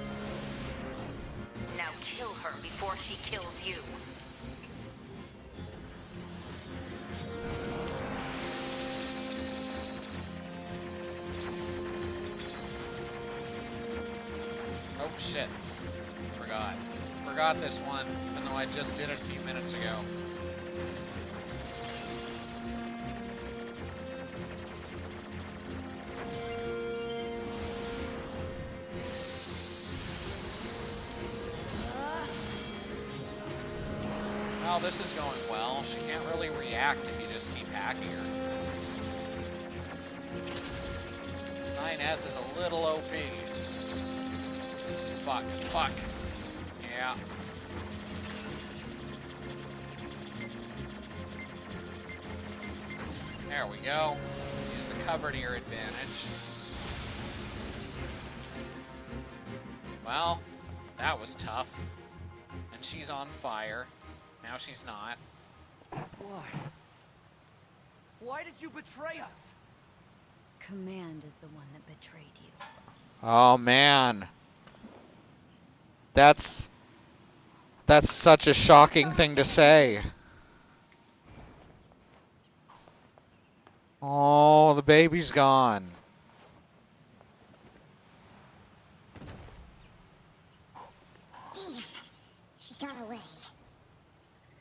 Now kill her before she kills you. Oh shit. Forgot this one, even though I just did it a few minutes ago. Well, this is going well. She can't really react if you just keep hacking her. 9S is a little OP. Fuck. Yeah. There we go. Use the cover to your advantage. Well, that was tough. And she's on fire. Now she's not. Why? Why did you betray us? Command is the one that betrayed you. Oh man. That's such a shocking thing to say. Oh, the baby's gone. Damn. She got away.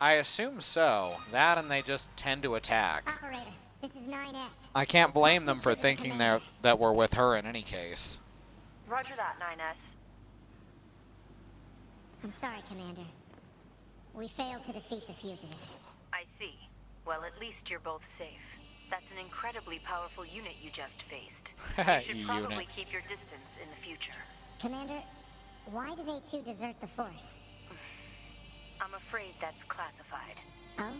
I assume so. That and they just tend to attack. Operator, this is 9S. I can't blame them for thinking that we're with her in any case. Roger that, 9S. I'm sorry, Commander. We failed to defeat the fugitive. I see. Well, at least you're both safe. That's an incredibly powerful unit you just faced. You should probably Unit. keep your distance in the future. Commander, why did they two desert the Force? I'm afraid that's classified. Oh?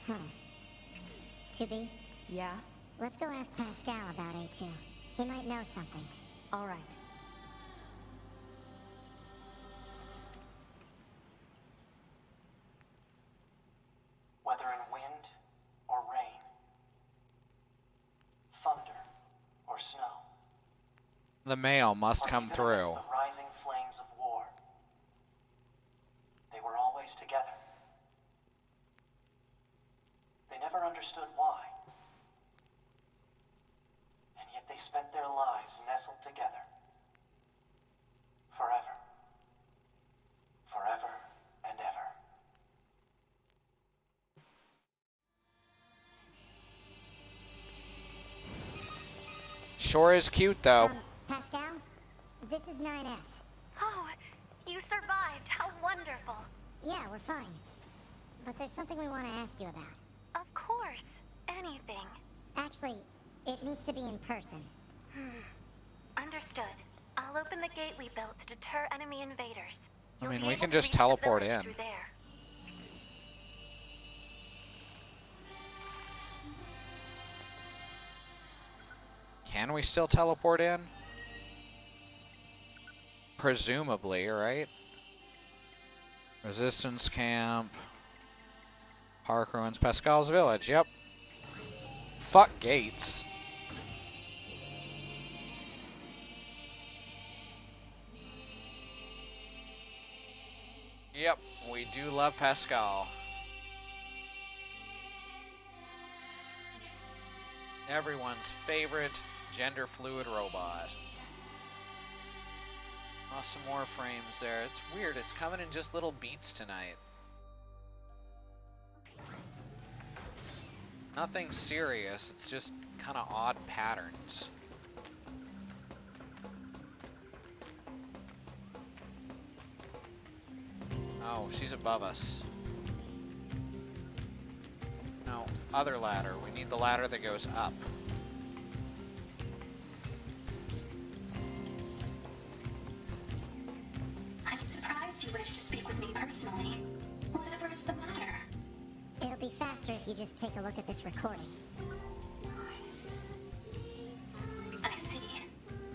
Huh. To be? Yeah? Let's go ask Pascal about A2. He might know something. All right. Whether in wind or rain, thunder or snow, The mail must or come even through. amidst the rising flames of war, they were always together. They never understood why, and yet they spent their lives nestled together. Forever. Forever and ever. Sure is cute though. Pascal? This is 9S. Oh, you survived. How wonderful. Yeah, we're fine. But there's something we want to ask you about. Of course. Anything. Actually, it needs to be in person. Understood. I'll open the gate we built to deter enemy invaders. I You'll mean, be we able can to just reach the teleport village in. through there. Can we still teleport in? Presumably, right? Resistance camp. Park ruins, Pascal's village, yep. Fuck gates. Yep, we do love Pascal. Everyone's favorite gender fluid robot. Oh, some more frames there. It's weird, it's coming in just little beats tonight. Nothing serious, it's just kind of odd patterns. Oh, she's above us. No, other ladder. We need the ladder that goes up. I'm surprised you wish to speak with me personally. Whatever is the matter? It'll be faster if you just take a look at this recording. I see.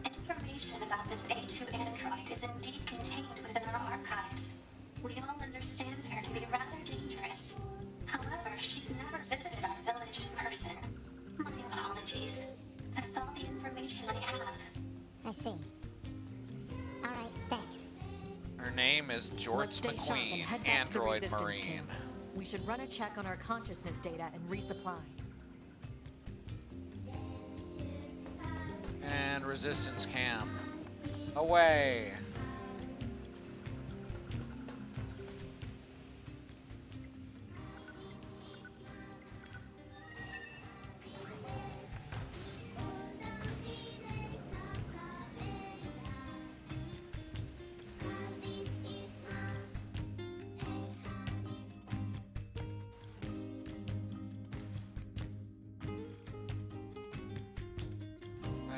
Information about this A2 Anna android is indeed contained within our archives. We all understand her to be rather dangerous. However, she's never visited our village in person. My apologies. That's all the information I have. I see. Alright, thanks. Her name is Let's Jorts stay sharp and McQueen, head back to the Android Resistance Marine. camp. We should run a check on our consciousness data and resupply. And Resistance camp. Away!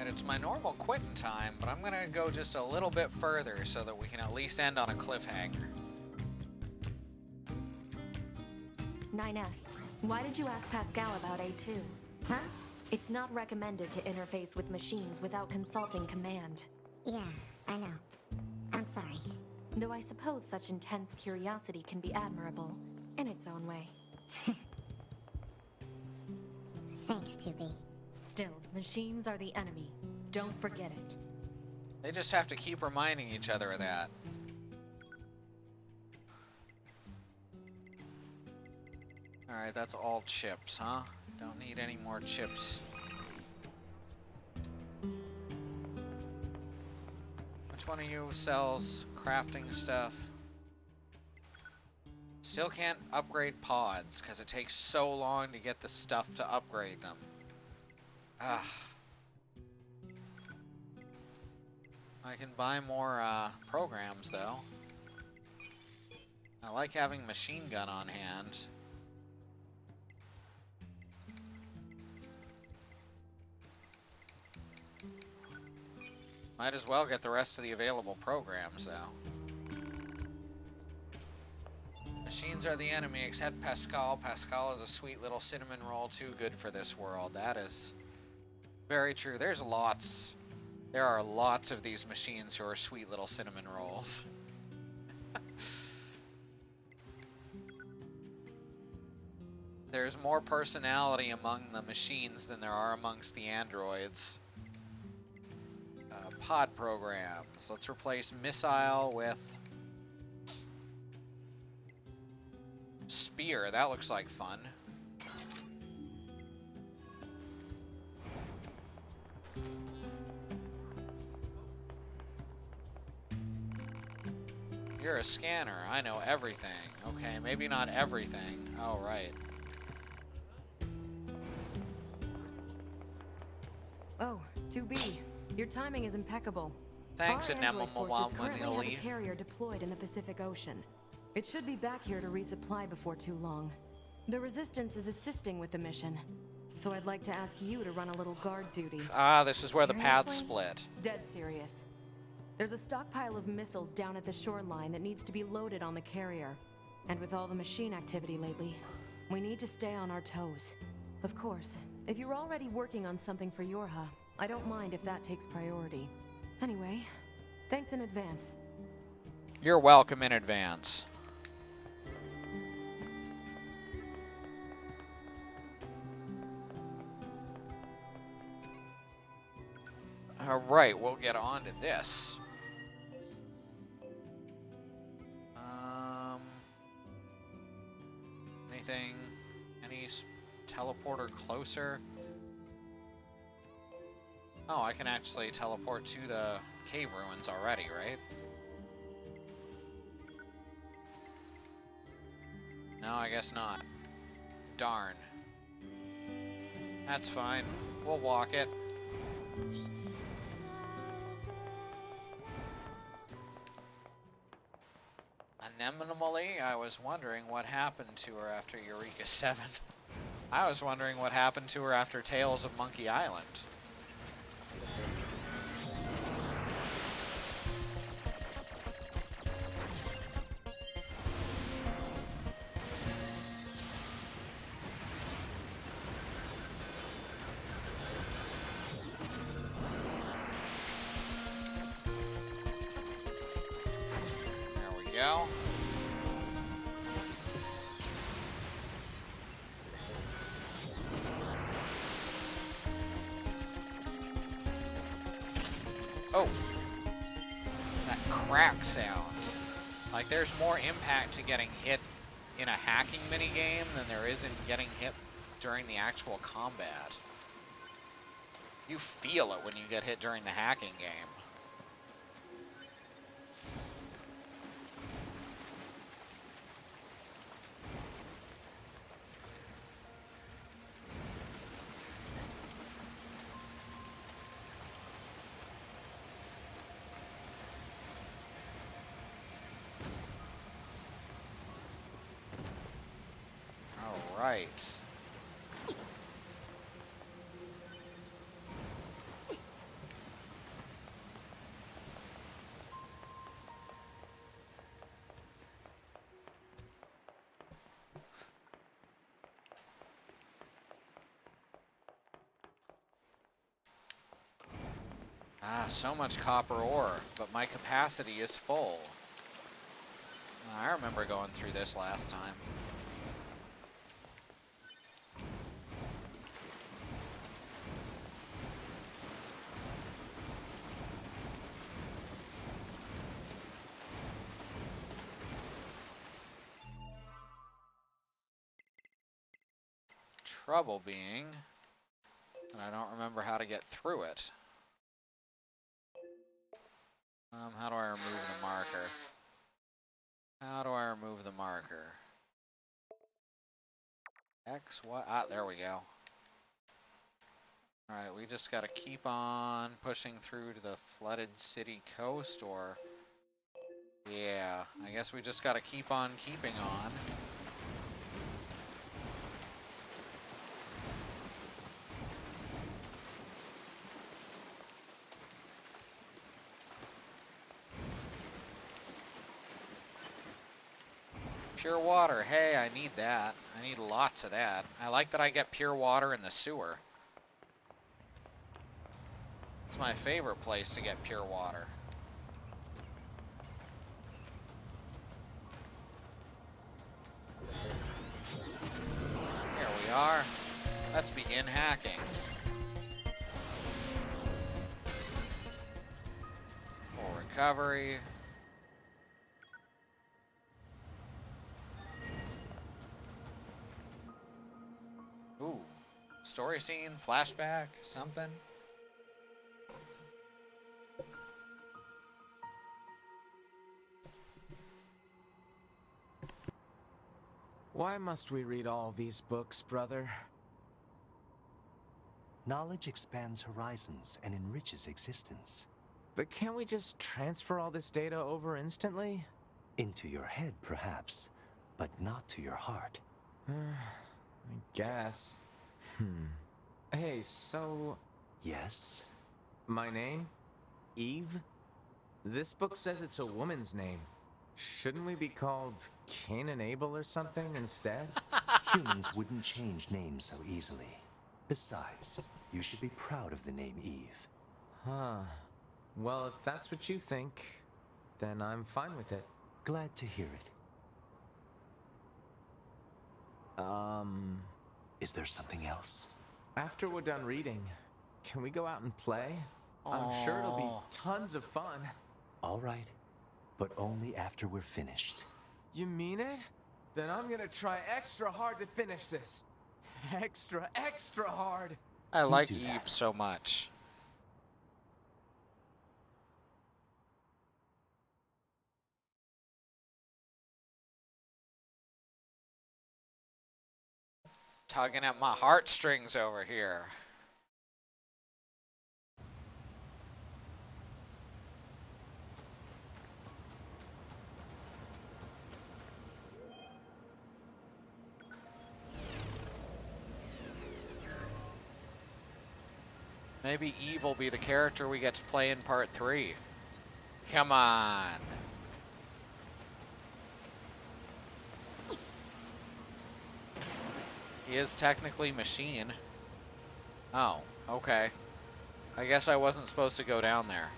It's my normal quitting time, but I'm gonna go just a little bit further so that we can at least end on a cliffhanger. 9S, why did you ask Pascal about A2? Huh? It's not recommended to interface with machines without consulting command. Yeah, I know. I'm sorry. Though I suppose such intense curiosity can be admirable, in its own way. Thanks, 2B. Still, machines are the enemy. Don't forget it. They just have to keep reminding each other of that. Alright, that's all chips, huh? Don't need any more chips. Which one of you sells crafting stuff? Still can't upgrade pods, because it takes so long to get the stuff to upgrade them. Ugh. I can buy more programs, though. I like having machine gun on hand. Might as well get the rest of the available programs, though. Machines are the enemy, except Pascal. Pascal is a sweet little cinnamon roll, too good for this world. That is very true. There are lots of these machines who are sweet little cinnamon rolls. There's more personality among the machines than there are amongst the androids. Pod programs. Let's replace missile with spear. That looks like fun. You're a scanner. I know everything. Okay, maybe not everything. Oh, right. Oh, 2B. Your timing is impeccable. Thanks, Our android forces currently have a Anemone. carrier deployed in the Pacific Ocean. It should be back here to resupply before too long. The Resistance is assisting with the mission, so I'd like to ask you to run a little guard duty. Ah, this is where the paths Seriously? split. Dead serious. There's a stockpile of missiles down at the shoreline that needs to be loaded on the carrier. And with all the machine activity lately, we need to stay on our toes. Of course, if you're already working on something for Yorha, I don't mind if that takes priority. Anyway, thanks in advance. You're welcome in advance. Alright, we'll get on to this. Anything? Any teleporter closer? Oh, I can actually teleport to the cave ruins already, right? No, I guess not. Darn. That's fine. We'll walk it. Anemone, I was wondering what happened to her after Eureka 7. I was wondering what happened to her after Tales of Monkey Island. Oh! That crack sound. Like, there's more impact to getting hit in a hacking minigame than there is in getting hit during the actual combat. You feel it when you get hit during the hacking game. All right. Ah, so much copper ore, but my capacity is full. I remember going through this last time. Trouble being that I don't remember how to get through it. How do I remove the marker? How do I remove the marker? X, Y, ah, there we go. Alright, we just gotta keep on pushing through to the flooded city coast, or... Yeah, I guess we just gotta keep on keeping on. Pure water, hey, I need that. I need lots of that. I like that I get pure water in the sewer. It's my favorite place to get pure water. Here we are. Let's begin hacking. Full recovery. Ooh. Story scene, flashback, something. Why must we read all these books, brother? Knowledge expands horizons and enriches existence. But can't we just transfer all this data over instantly? Into your head, perhaps, but not to your heart. I guess. Hey, so... Yes? My name? Eve? This book says it's a woman's name. Shouldn't we be called Cain and Abel or something instead? Humans wouldn't change names so easily. Besides, you should be proud of the name Eve. Huh. Well, if that's what you think, then I'm fine with it. Glad to hear it. Is there something else? After we're done reading, can we go out and play? I'm sure it'll be tons of fun. All right, but only after we're finished. You mean it? Then I'm gonna try extra hard to finish this. Extra, extra hard! I like Eve so much. Tugging at my heartstrings over here. Maybe Eve will be the character we get to play in part 3. Come on. He is technically machine. Oh, okay. I guess I wasn't supposed to go down there.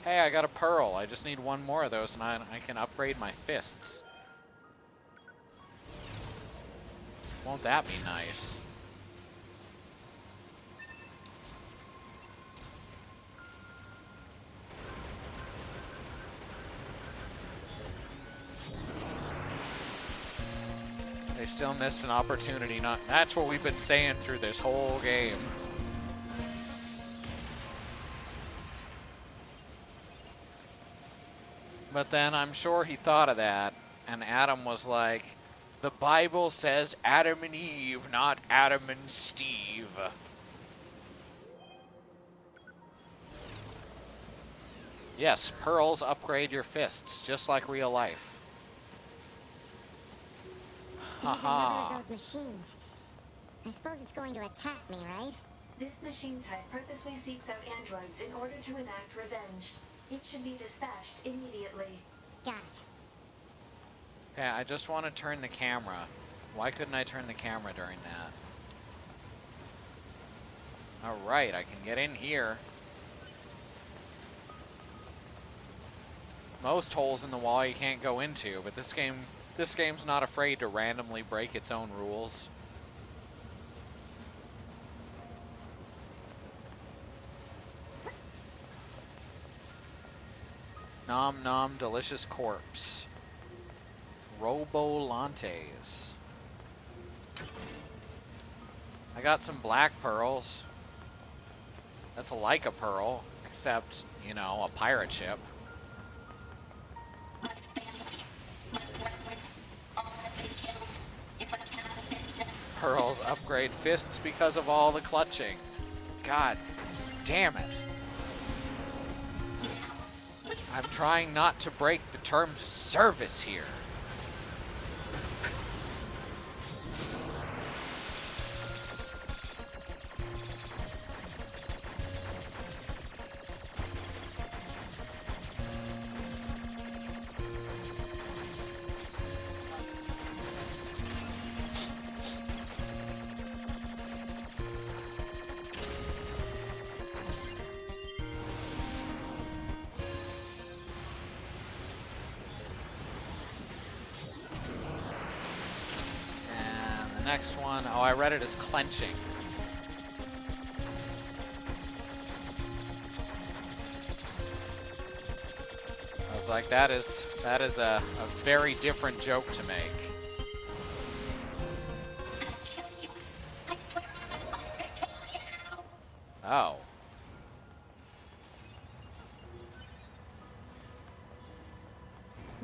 Hey, I got a pearl. I just need one more of those and I can upgrade my fists. Won't that be nice? They still missed an opportunity. That's what we've been saying through this whole game. But then I'm sure he thought of that, and Adam was like, the Bible says Adam and Eve, not Adam and Steve. Yes, pearls upgrade your fists, just like real life. There's another of those machines. I suppose it's going to attack me, right? This machine type purposely seeks out androids in order to enact revenge. It should be dispatched immediately. Got it. Okay, I just want to turn the camera. Why couldn't I turn the camera during that? Alright, I can get in here. Most holes in the wall you can't go into, but this game's not afraid to randomly break its own rules. Nom nom, delicious corpse. Robolantes. I got some black pearls. That's like a pearl, except, you know, a pirate ship. My family, my brethren, all have been killed. If I cannot avenge them, Pearls upgrade fists because of all the clutching. God damn it. I'm trying not to break the terms of service here. Next one, oh, I read it as clenching. I was like, that is a very different joke to make. Oh.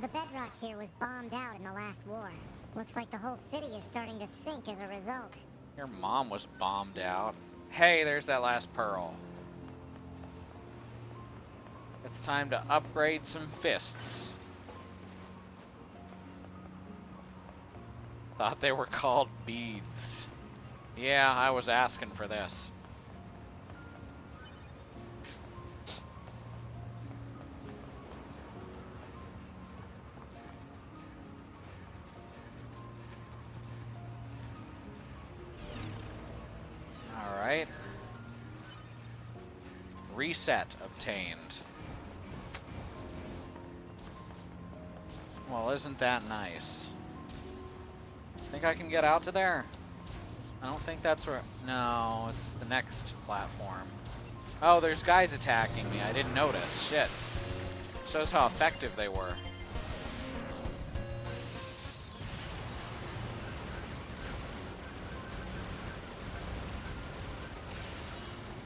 The bedrock here was bombed out in the last war. Looks like the whole city is starting to sink as a result. Your mom was bombed out. Hey, there's that last pearl. It's time to upgrade some fists. Thought they were called beads. Yeah, I was asking for this. Alright. Reset obtained. Well, isn't that nice? Think I can get out to there? I don't think that's where... No, it's the next platform. Oh, there's guys attacking me. I didn't notice. Shit. Shows how effective they were.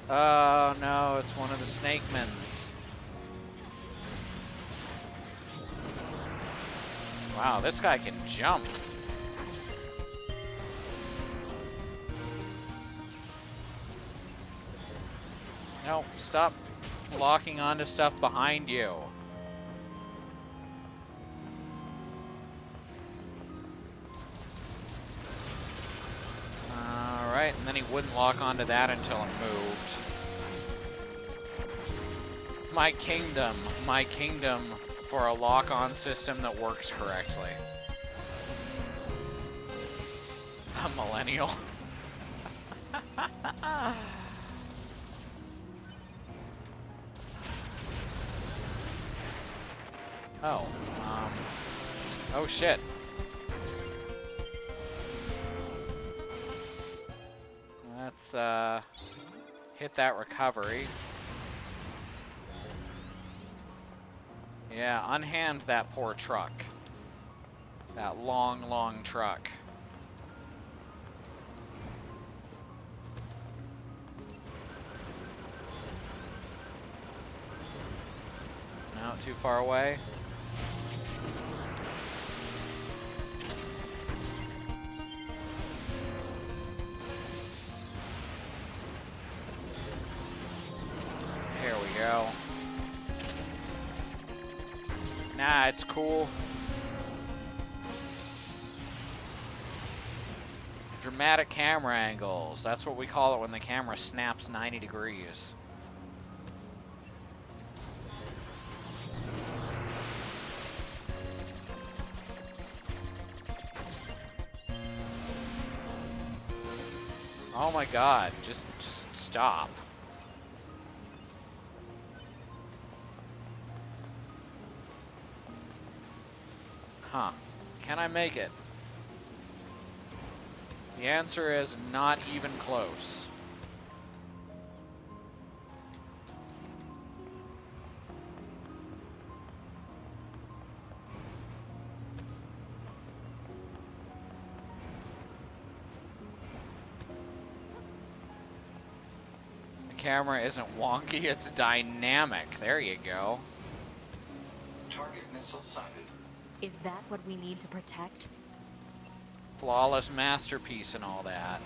Oh no, it's one of the snake men's. Wow, this guy can jump. No, stop locking onto stuff behind you. Alright, and then he wouldn't lock onto that until it moved. My kingdom for a lock-on system that works correctly. A millennial. Oh, oh shit. let's hit that recovery. Yeah, unhand that poor truck. That long, long truck. Not too far away. Here we go. Nah, it's cool. Dramatic camera angles. That's what we call it when the camera snaps 90 degrees. Oh my god, just stop. Huh. Can I make it? The answer is not even close. The camera isn't wonky, it's dynamic. There you go. Target missile sighted. Is that what we need to protect? Flawless masterpiece and all that.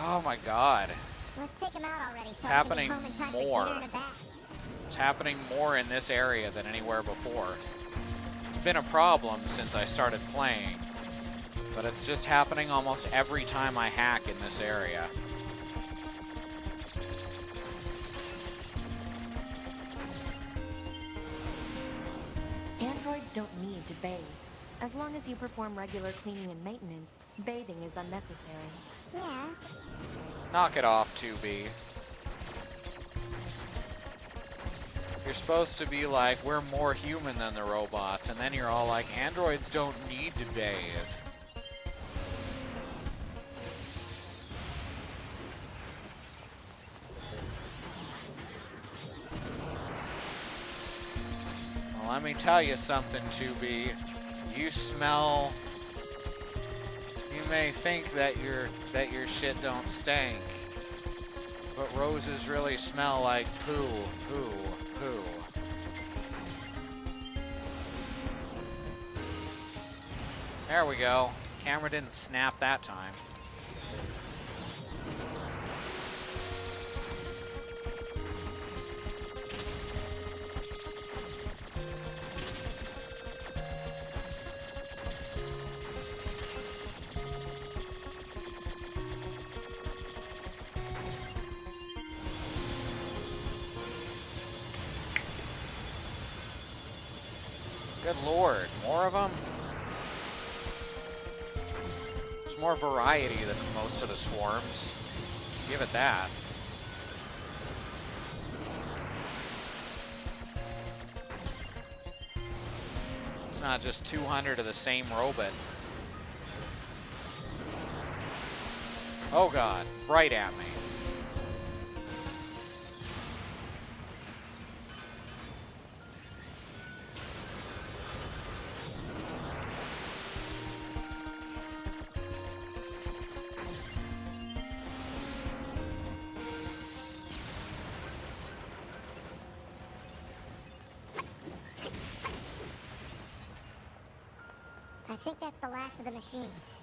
Oh my god. Let's take him out already so It's I can happening get home in time more. for dinner and a bath. It's happening more in this area than anywhere before. It's been a problem since I started playing, but it's just happening almost every time I hack in this area. Androids don't need to bathe. As long as you perform regular cleaning and maintenance, bathing is unnecessary. Yeah. Knock it off, 2B. You're supposed to be like, we're more human than the robots, and then you're all like, androids don't need to bathe. Well, let me tell you something, 2B. You smell... You may think that your shit don't stink, but roses really smell like poo, poo, poo. There we go. Camera didn't snap that time. Good lord, more of them? There's more variety than most of the swarms. Give it that. It's not just 200 of the same robot. Oh god, right at me. I think that's the last of the machines.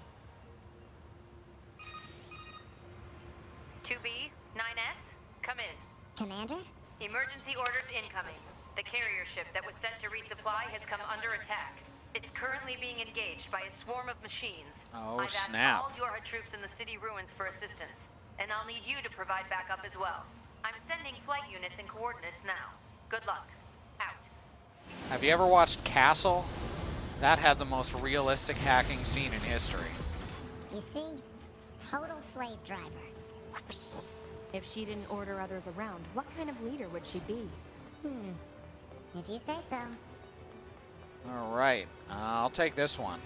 2B, 9S, come in. Commander? Emergency orders incoming. The carrier ship that was sent to resupply has come under attack. It's currently being engaged by a swarm of machines. Oh, I've asked snap. all your troops in the city ruins for assistance, and I'll need you to provide backup as well. I'm sending flight units and coordinates now. Good luck. Out. Have you ever watched Castle? That had the most realistic hacking scene in history. You see? Total slave driver. If she didn't order others around, what kind of leader would she be? If you say so. Alright, I'll take this one.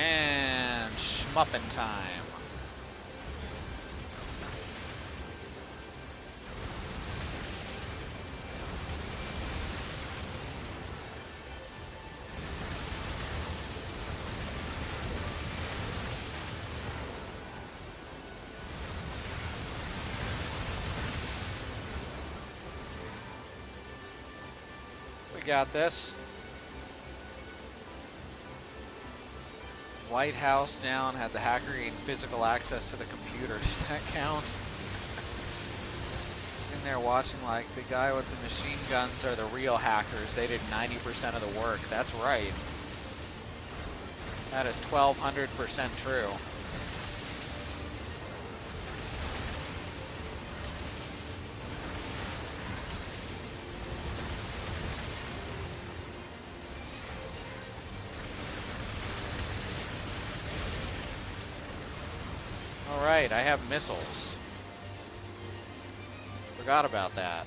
And schmuppin' time. We got this. White House down, had the hacker gain physical access to the computer. Does that count? Sitting there watching like the guy with the machine guns are the real hackers. They did 90% of the work. That's right. That is 1200% true. Alright, I have missiles. Forgot about that.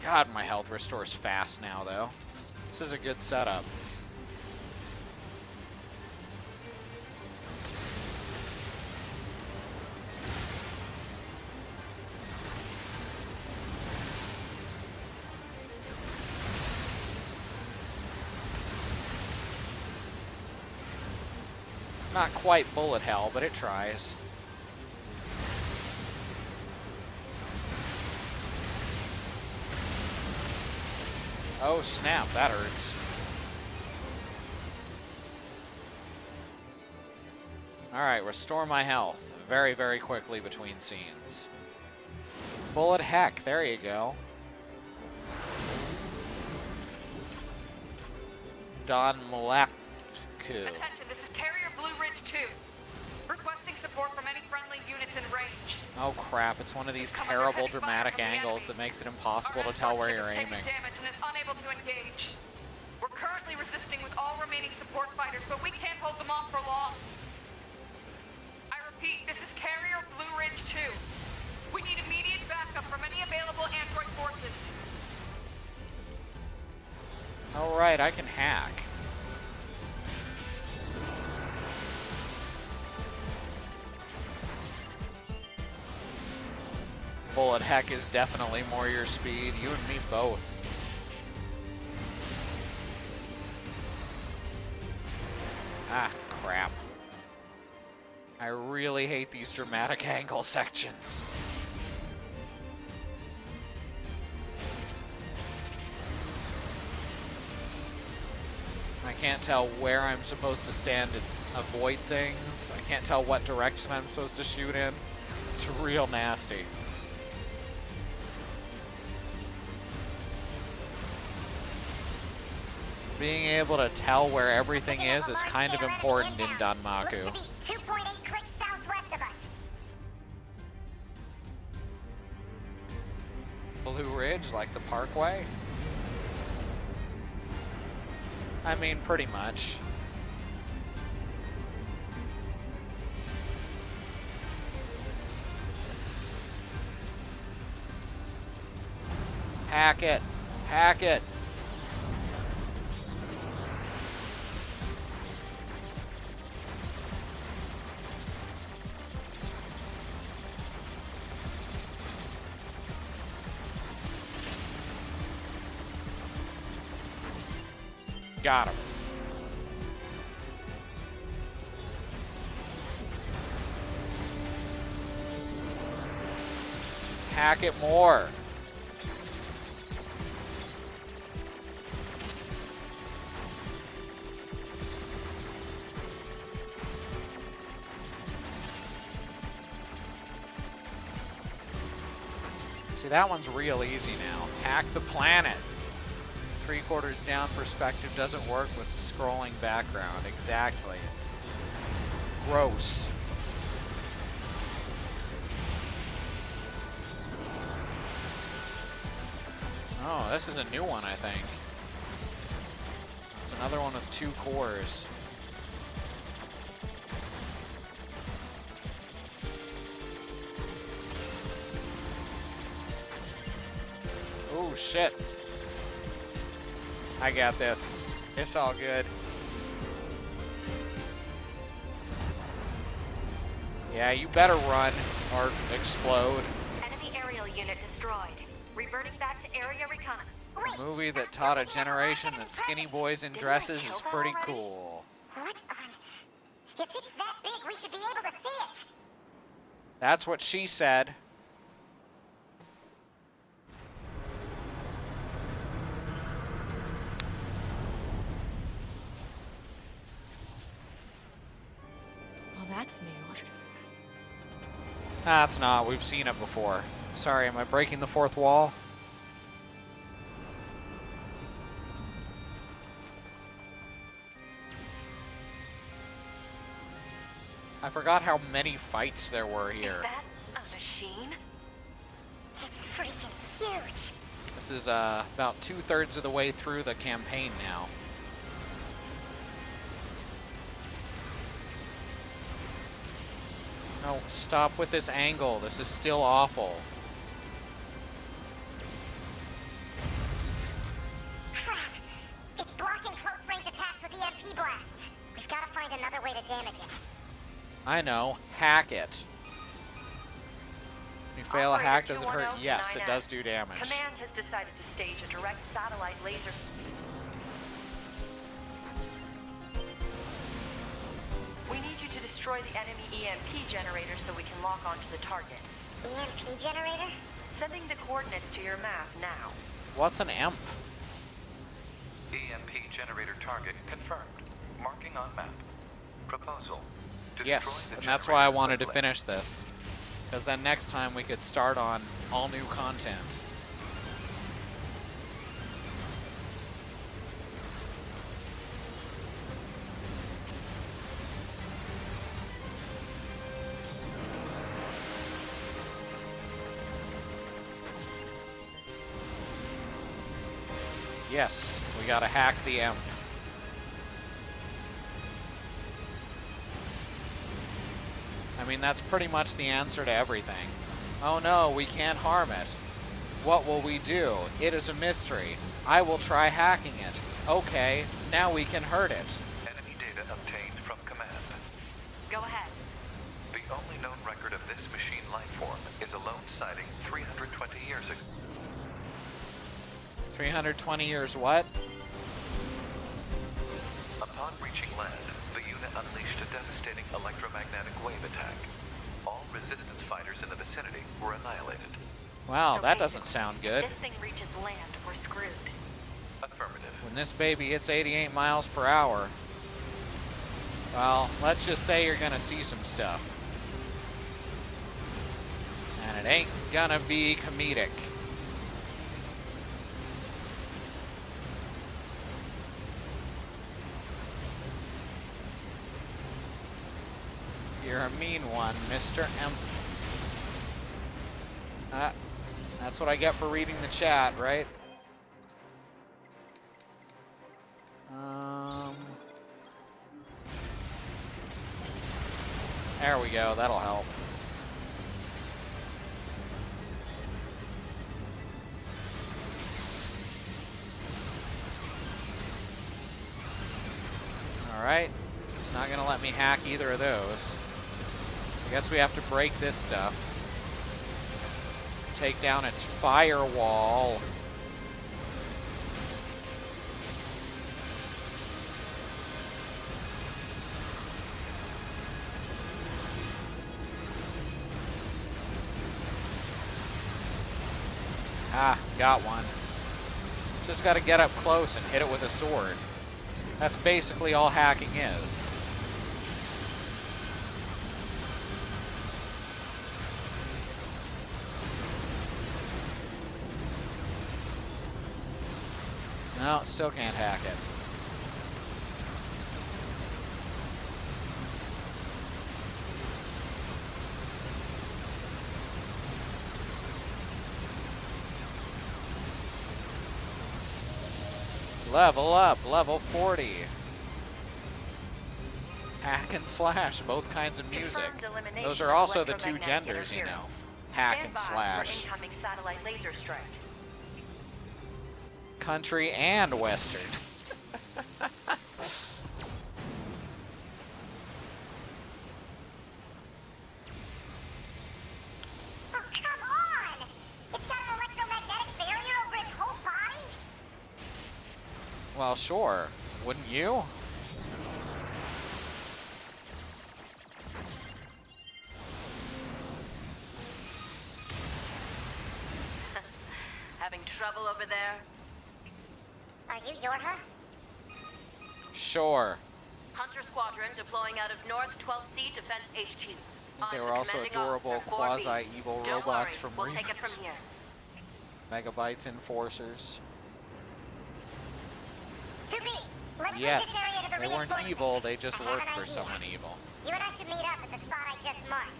God, my health restores fast now, though. This is a good setup. Not quite bullet hell, but it tries. Oh snap, that hurts. Alright, restore my health very, very quickly between scenes. Bullet heck, there you go. Don Malak. Attention, this is Carrier Blue Ridge 2. Requesting support from any friendly units in range. Oh crap, it's one of these terrible dramatic angles that makes it impossible to tell where you're aiming. Damage and is unable to engage. We're currently resisting with all remaining support fighters, but we can't hold them off for long. I repeat, this is Carrier Blue Ridge 2. We need immediate backup from any available android forces. Alright, I can hack. Bullet heck is definitely more your speed. You and me both. Ah, crap. I really hate these dramatic angle sections. I can't tell where I'm supposed to stand and avoid things. I can't tell what direction I'm supposed to shoot in. It's real nasty. Being able to tell where everything is kind of important in Danmaku. 2.8 clicks southwest of us. Blue Ridge, like the Parkway? I mean, pretty much. Hack it! Hack it! Got him. Hack it more. See, that one's real easy now. Hack the planet. 3/4 down perspective doesn't work with scrolling background. Exactly. It's gross. Oh, this is a new one, I think. It's another one with 2 cores. Oh, shit. I got this. It's all good. Yeah, you better run or explode. Enemy aerial unit destroyed. Reverting back to area recon. A movie that taught a generation that skinny boys in dresses is pretty cool. What on? If it's that big, we should be able to see it. That's what she said. Well, that's new. That's not. We've seen it before. Sorry, am I breaking the fourth wall? I forgot how many fights there were here. Is that a machine? It's freaking huge. This is about 2/3 of the way through the campaign now. No, stop with this angle. This is still awful. Crap! It's blocking close range attacks with EMP blasts. We've got to find another way to damage it. I know. Hack it. If you fail a hack, does it hurt? Yes, it does do damage. Command has decided to stage a direct satellite laser. We need you to destroy the enemy EMP generator so we can lock onto the target. EMP generator? Sending the coordinates to your map now. What's an EMP? EMP generator target confirmed. Marking on map. Proposal. To Yes, destroy the and that's why I generator wanted to quickly. finish this. Because then next time we could start on all new content. Yes, we gotta hack the EMP. I mean, that's pretty much the answer to everything. Oh no, we can't harm it. What will we do? It is a mystery. I will try hacking it. Okay, now we can hurt it. Enemy data obtained from command. Go ahead. The only known record of this machine life form is a lone sighting 320 years ago. 320 years what? Upon reaching land, the unit unleashed a devastating electromagnetic wave attack. All resistance fighters in the vicinity were annihilated. Wow, So that doesn't basically, sound if good. this thing reaches land, we're screwed. Affirmative. When this baby hits 88 miles per hour, well, let's just say you're gonna see some stuff. And it ain't gonna be comedic. You're a mean one, Mr. Emp. That's what I get for reading the chat, right? There we go, that'll help. Alright, it's not gonna let me hack either of those. I guess we have to break this stuff. Take down its firewall. Ah, got one. Just gotta get up close and hit it with a sword. That's basically all hacking is. No, still can't hack it. Level up, level 40. Hack and slash, both kinds of music. Those are also the two genders, you know. Hack and slash. Incoming satellite laser strike. Country and Western. Oh, come on! It's got an electromagnetic barrier over its whole body? Well, sure. Wouldn't you? Having trouble over there? Are you Yorha? Sure. Hunter Squadron deploying out of North 12th C Defense HQ. They were also adorable quasi-evil robots from We'll Reapers. take it from here. Megabytes Enforcers. 2B, let's Yes, move this area to the they weren't reinforcements. evil, they just I have worked an for idea. someone evil. You and I should meet up at the spot I just marked.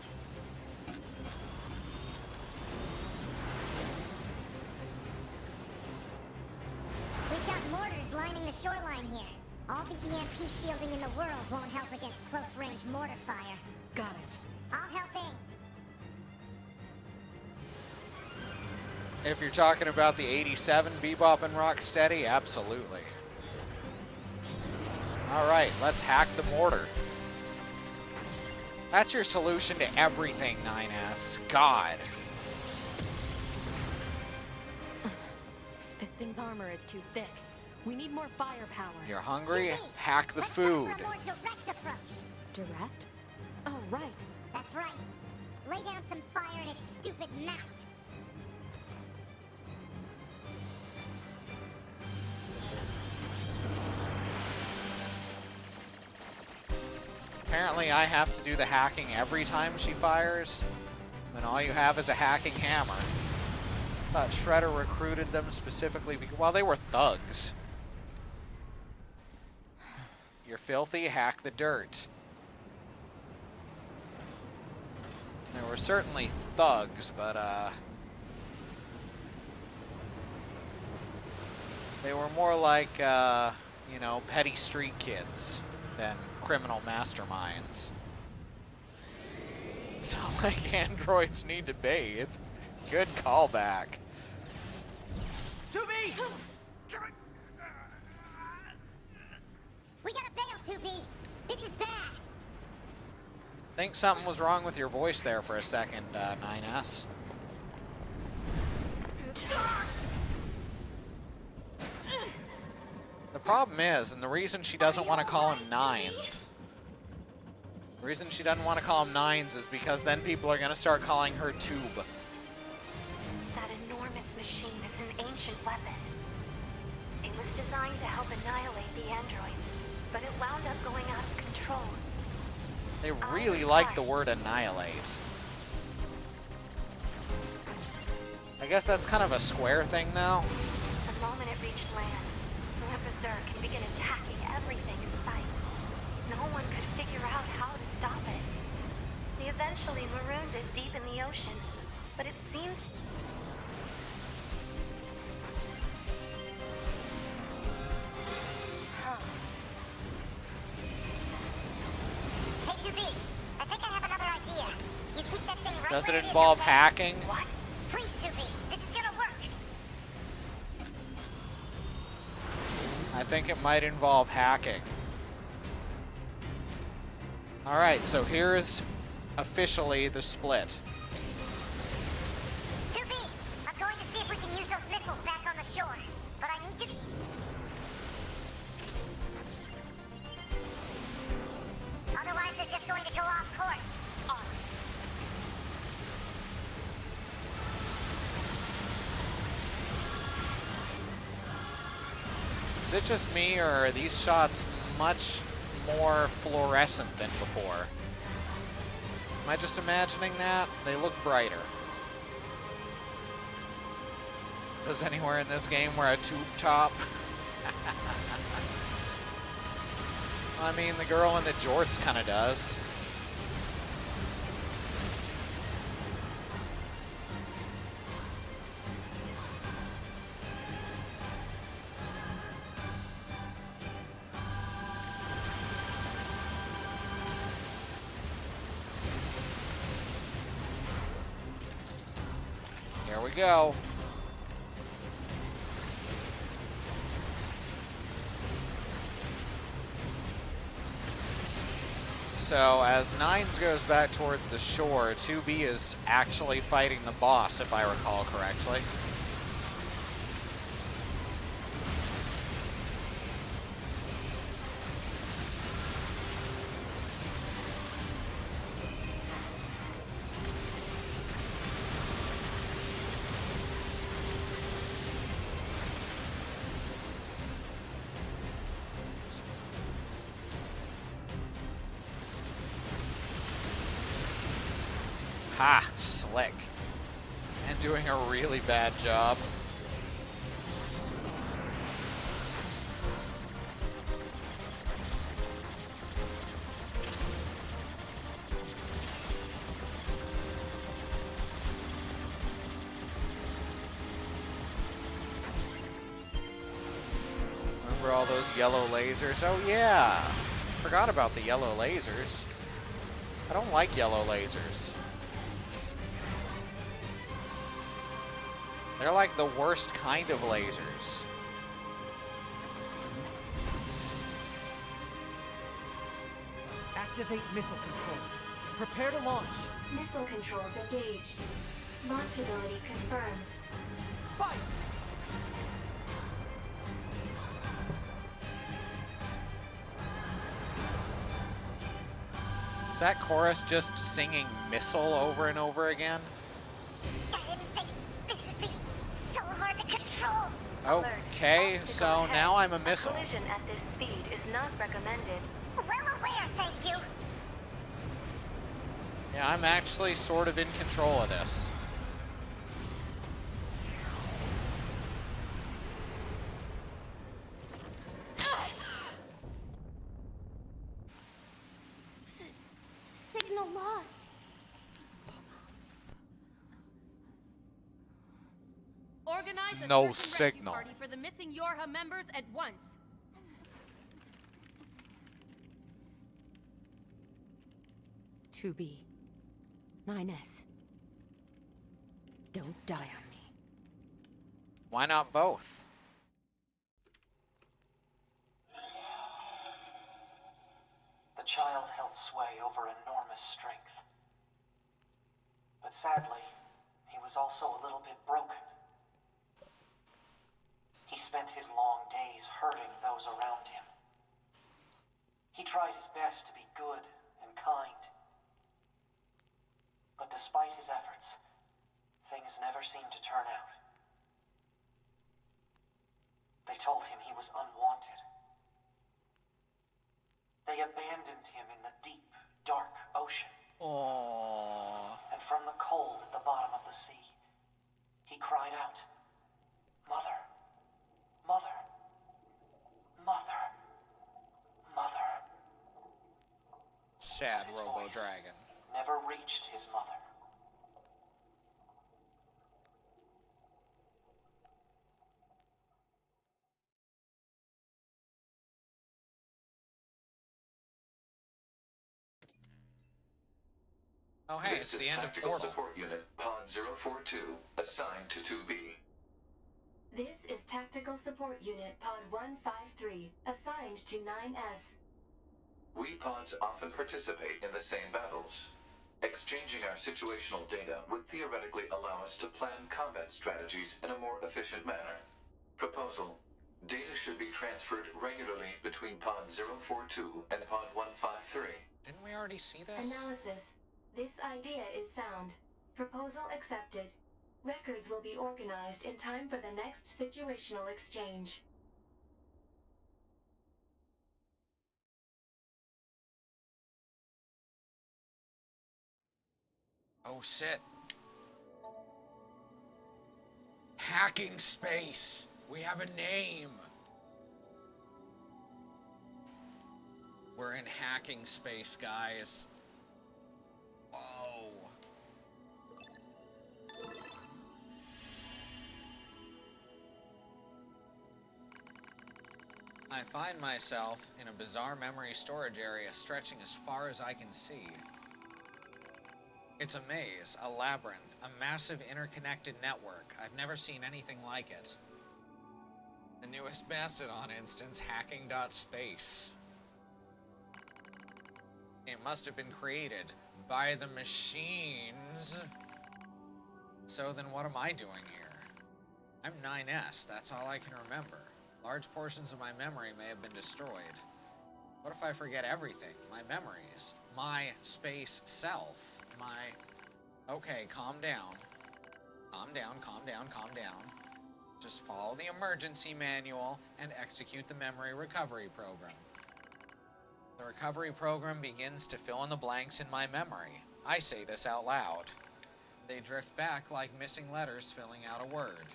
We've got mortars lining the shoreline here. All the EMP shielding in the world won't help against close-range mortar fire. Got it. I'll help aim. If you're talking about the 87 Bebop and Rocksteady, absolutely. Alright, let's hack the mortar. That's your solution to everything, 9S. God. This thing's armor is too thick. We need more firepower. You're hungry? 2B, Hack the let's try food. for a more direct approach. Direct? Oh, right. That's right. Lay down some fire in its stupid mouth. Apparently I have to do the hacking every time she fires. Then all you have is a hacking hammer. Thought Shredder recruited them specifically because, well, they were thugs. You're filthy, hack the dirt. There were certainly thugs, but they were more like, you know, petty street kids than criminal masterminds. It's not like androids need to bathe. Good callback. 2B! We gotta bail, 2B. This is bad. Think something was wrong with your voice there for a second, 9S. The problem is, and the reason she doesn't want to call him Nines, the reason she doesn't want to call him Nines is because then people are going to start calling her Tube. That enormous machine is an ancient weapon. It was designed to help annihilate the androids, but it wound up going out of control. They really like the word annihilate. I guess that's kind of a Square thing now. The moment it reached land, Lord Berserk can begin attacking everything in sight. No one could figure out how to stop it. They eventually marooned it deep in the ocean, but it seems... Hey, 2B, I think I have another idea. You keep that thing right Does it where is involve okay? hacking? What? Please, 2B, this is gonna work. I think it might involve hacking. Alright, so here's officially the split. 2B, I'm going to see if we can use those missiles back on the shore. But I need you... Otherwise, they're just going to go off course. Is it just me, or are these shots much more fluorescent than before? Am I just imagining that? They look brighter. Does anywhere in this game wear a tube top? I mean, the girl in the jorts kind of does. Here we go. So as Nines goes back towards the shore, 2B is actually fighting the boss, if I recall correctly. Ha! Slick. And doing a really bad job. Remember all those yellow lasers? Oh yeah! Forgot about the yellow lasers. I don't like yellow lasers. They're like the worst kind of lasers. Activate missile controls. Prepare to launch. Missile controls engaged. Launchability confirmed. Fire! Is that chorus just singing missile over and over again? Okay, so now I'm a missile. Collision at this speed is not recommended. Well aware, thank you. Yeah, I'm actually sort of in control of this. Signal lost. Organize a No search and rescue signal. party for the missing Yorha members at once. 2B. 9S. Don't die on me. Why not both? The child held sway over enormous strength. But sadly, he was also a little bit broken. He spent his long days hurting those around him. He tried his best to be good and kind. But despite his efforts, things never seemed to turn out. They told him he was unwanted. They abandoned him in the deep, dark ocean. Aww. And from the cold at the bottom of the sea, he cried out, "Mother, Mother, Mother, Mother." Sad His Robo voice Dragon. never reached his mother. Oh hey, This it's is the end of Tactical Portal. Support Unit Pod 042, assigned to 2B. This is Tactical Support Unit Pod 153, assigned to 9S. We pods often participate in the same battles. Exchanging our situational data would theoretically allow us to plan combat strategies in a more efficient manner. Proposal: data should be transferred regularly between Pod 042 and Pod 153. Didn't we already see this? Analysis. This idea is sound. Proposal accepted. Records will be organized in time for the next situational exchange. Oh shit. Hacking space. We have a name. We're in hacking space, guys. Whoa. I find myself in a bizarre memory storage area stretching as far as I can see. It's a maze, a labyrinth, a massive interconnected network. I've never seen anything like it. The newest Mastodon instance, hacking.space. It must have been created by the machines. So then what am I doing here? I'm 9S, that's all I can remember. Large portions of my memory may have been destroyed. What if I forget everything? My memories, my space self, my... Okay, calm down. Calm down, calm down, calm down. Just follow the emergency manual and execute the memory recovery program. The recovery program begins to fill in the blanks in my memory. I say this out loud. They drift back like missing letters filling out a word.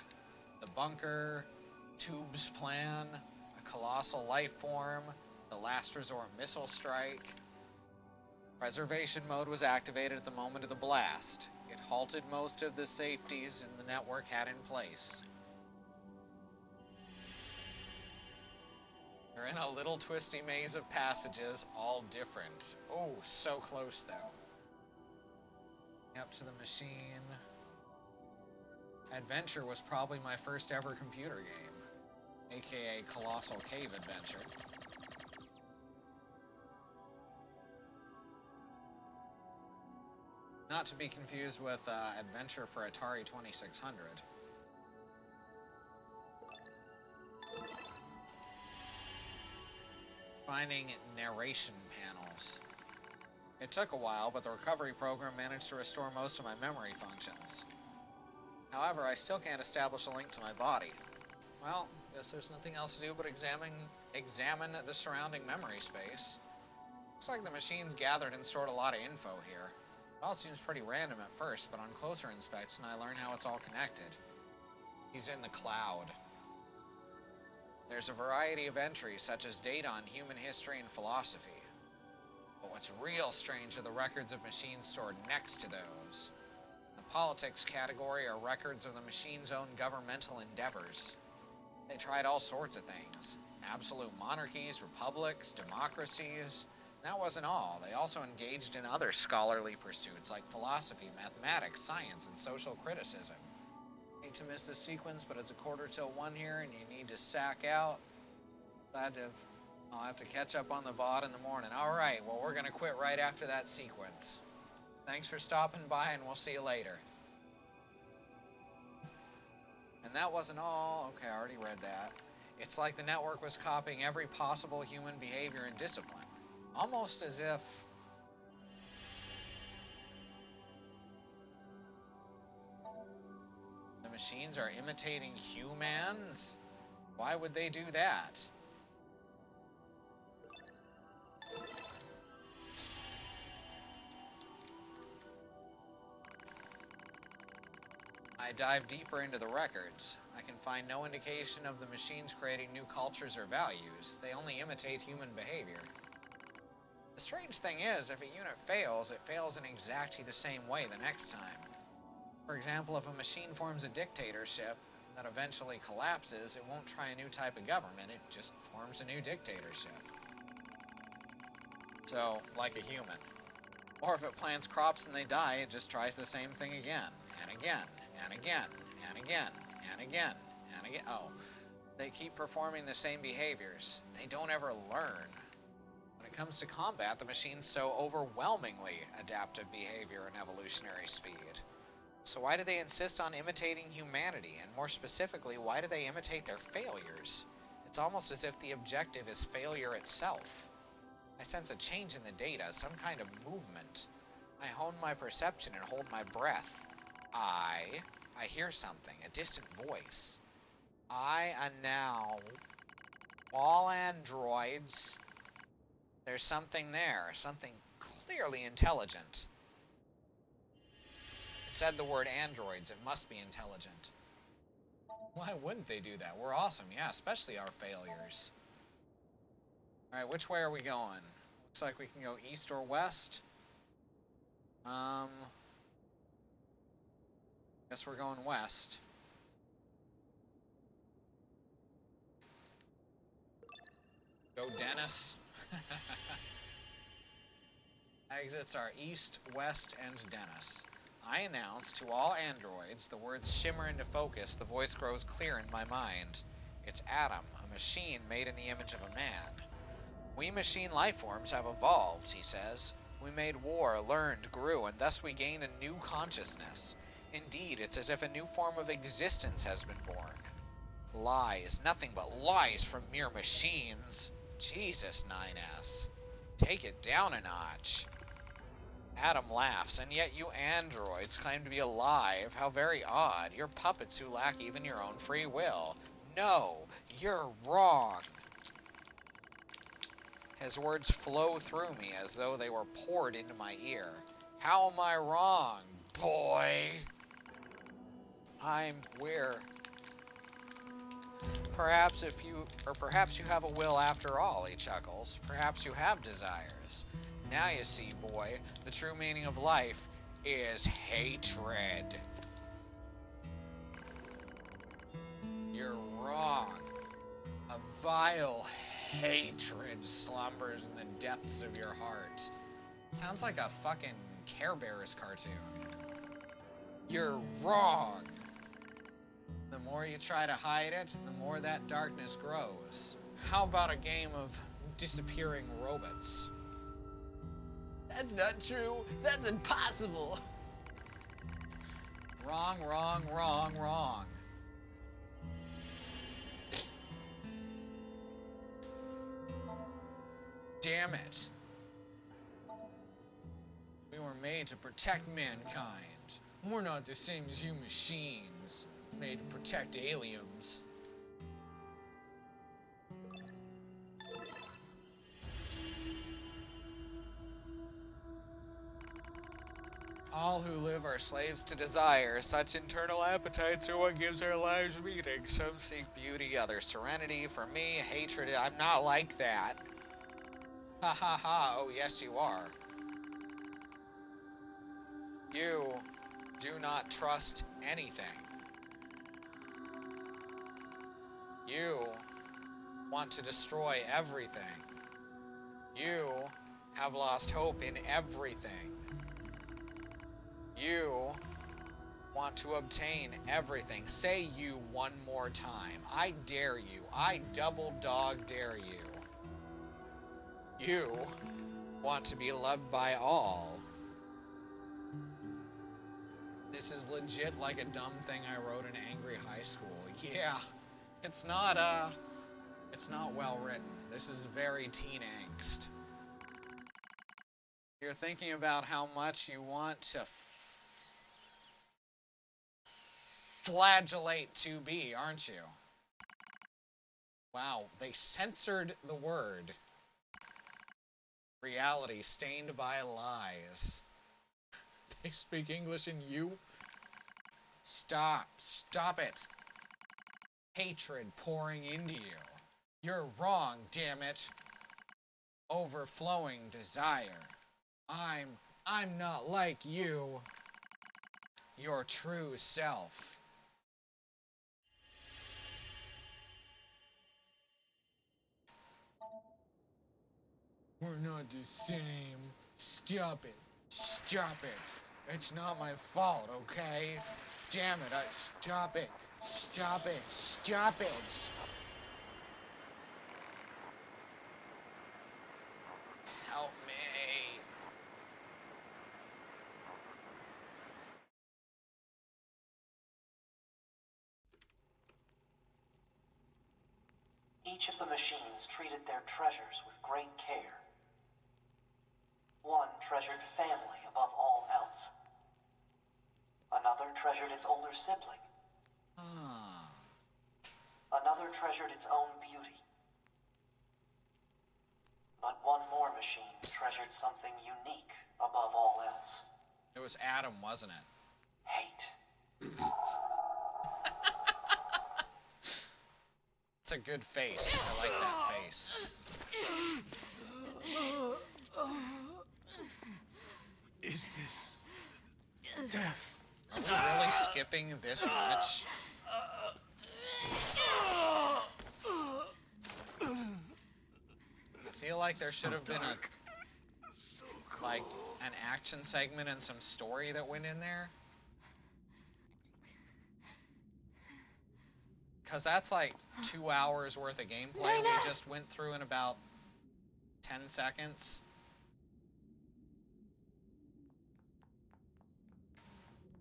The bunker, tubes plan, a colossal life form, the last resort missile strike. Preservation mode was activated at the moment of the blast. It halted most of the safeties the network had in place. We're in a little twisty maze of passages, all different. Oh, so close though. Up to the machine. Adventure was probably my first ever computer game, aka Colossal Cave Adventure. Not to be confused with Adventure for Atari 2600. Finding narration panels. It took a while, but the recovery program managed to restore most of my memory functions. However, I still can't establish a link to my body. Well, guess there's nothing else to do but examine the surrounding memory space. Looks like the machines gathered and stored a lot of info here. It all seems pretty random at first, but on closer inspection I learn how it's all connected. He's in the cloud. There's a variety of entries, such as data on human history and philosophy. But what's real strange are the records of machines stored next to those. The politics category are records of the machine's own governmental endeavors. They tried all sorts of things. Absolute monarchies, republics, democracies. That wasn't all. They also engaged in other scholarly pursuits like philosophy, mathematics, science, and social criticism. Hate to miss the sequence, but it's 1:45 here and you need to sack out. I'll have to catch up on the VOD in the morning. Alright, well we're gonna quit right after that sequence. Thanks for stopping by and we'll see you later. And that wasn't all. Okay, I already read that. It's like the network was copying every possible human behavior and discipline. Almost as if... the machines are imitating humans? Why would they do that? I dive deeper into the records. I can find no indication of the machines creating new cultures or values. They only imitate human behavior. The strange thing is, if a unit fails, it fails in exactly the same way the next time. For example, if a machine forms a dictatorship that eventually collapses, it won't try a new type of government, it just forms a new dictatorship. So, like a human. Or if it plants crops and they die, it just tries the same thing again, and again, and again, and again, and again, and again. Oh, they keep performing the same behaviors. They don't ever learn. When it comes to combat, the machines show overwhelmingly adaptive behavior and evolutionary speed. So why do they insist on imitating humanity? And more specifically, why do they imitate their failures? It's almost as if the objective is failure itself. I sense a change in the data, some kind of movement. I hone my perception and hold my breath. I hear something, a distant voice. Now, all androids, there's something there, something clearly intelligent. It said the word androids, it must be intelligent. Why wouldn't they do that? We're awesome, yeah, especially our failures. Alright, which way are we going? Looks like we can go east or west. Guess we're going west. Go Dennis. Exits are east, west, and Dennis. I announce to all androids, the words shimmer into focus, the voice grows clear in my mind. It's Adam, a machine made in the image of a man. We machine lifeforms have evolved, he says. We made war, learned, grew, and thus we gain a new consciousness. Indeed, it's as if a new form of existence has been born. Lies, nothing but lies from mere machines. Jesus, 9S. Take it down a notch. Adam laughs, and yet you androids claim to be alive. How very odd. You're puppets who lack even your own free will. No, you're wrong. His words flow through me as though they were poured into my ear. How am I wrong, boy? We're... Perhaps you have a will after all, he chuckles. Perhaps you have desires. Now you see, boy, the true meaning of life is hatred. You're wrong. A vile hatred slumbers in the depths of your heart. Sounds like a fucking Care Bears cartoon. You're wrong. The more you try to hide it, the more that darkness grows. How about a game of disappearing robots? That's not true. That's impossible. Wrong, wrong, wrong, wrong. Damn it. We were made to protect mankind. We're not the same as you machines, made to protect aliens. All who live are slaves to desire. Such internal appetites are what gives our lives meaning. Some seek beauty, others serenity. For me, hatred, I'm not like that. Ha ha ha, oh yes you are. You do not trust anything. You want to destroy everything. You have lost hope in everything. You want to obtain everything. Say you one more time. I dare you. I double dog dare you. You want to be loved by all. This is legit like a dumb thing I wrote in angry high school. Yeah, it's not well written. This is very teen angst. You're thinking about how much you want to flagellate to be, aren't you? Wow, they censored the word. Reality stained by lies. They speak English in you? Stop it. Hatred pouring into you. You're wrong, damn it. Overflowing desire. I'm not like you. Your true self. We're not the same. Stop it. Stop it. It's not my fault, okay? Damn it, stop it. Stop it. Stop it. Help me. Each of the machines treated their treasures with great care. One treasured family above all else. Another treasured its older sibling. Another treasured its own beauty. But one more machine treasured something unique above all else. It was Adam, wasn't it? Hate. It's a good face. I like that face. Is this death? Are we really skipping this much? I feel like there should have been like an action segment and some story that went in there. Because that's like 2 hours worth of gameplay we just went through in about 10 seconds.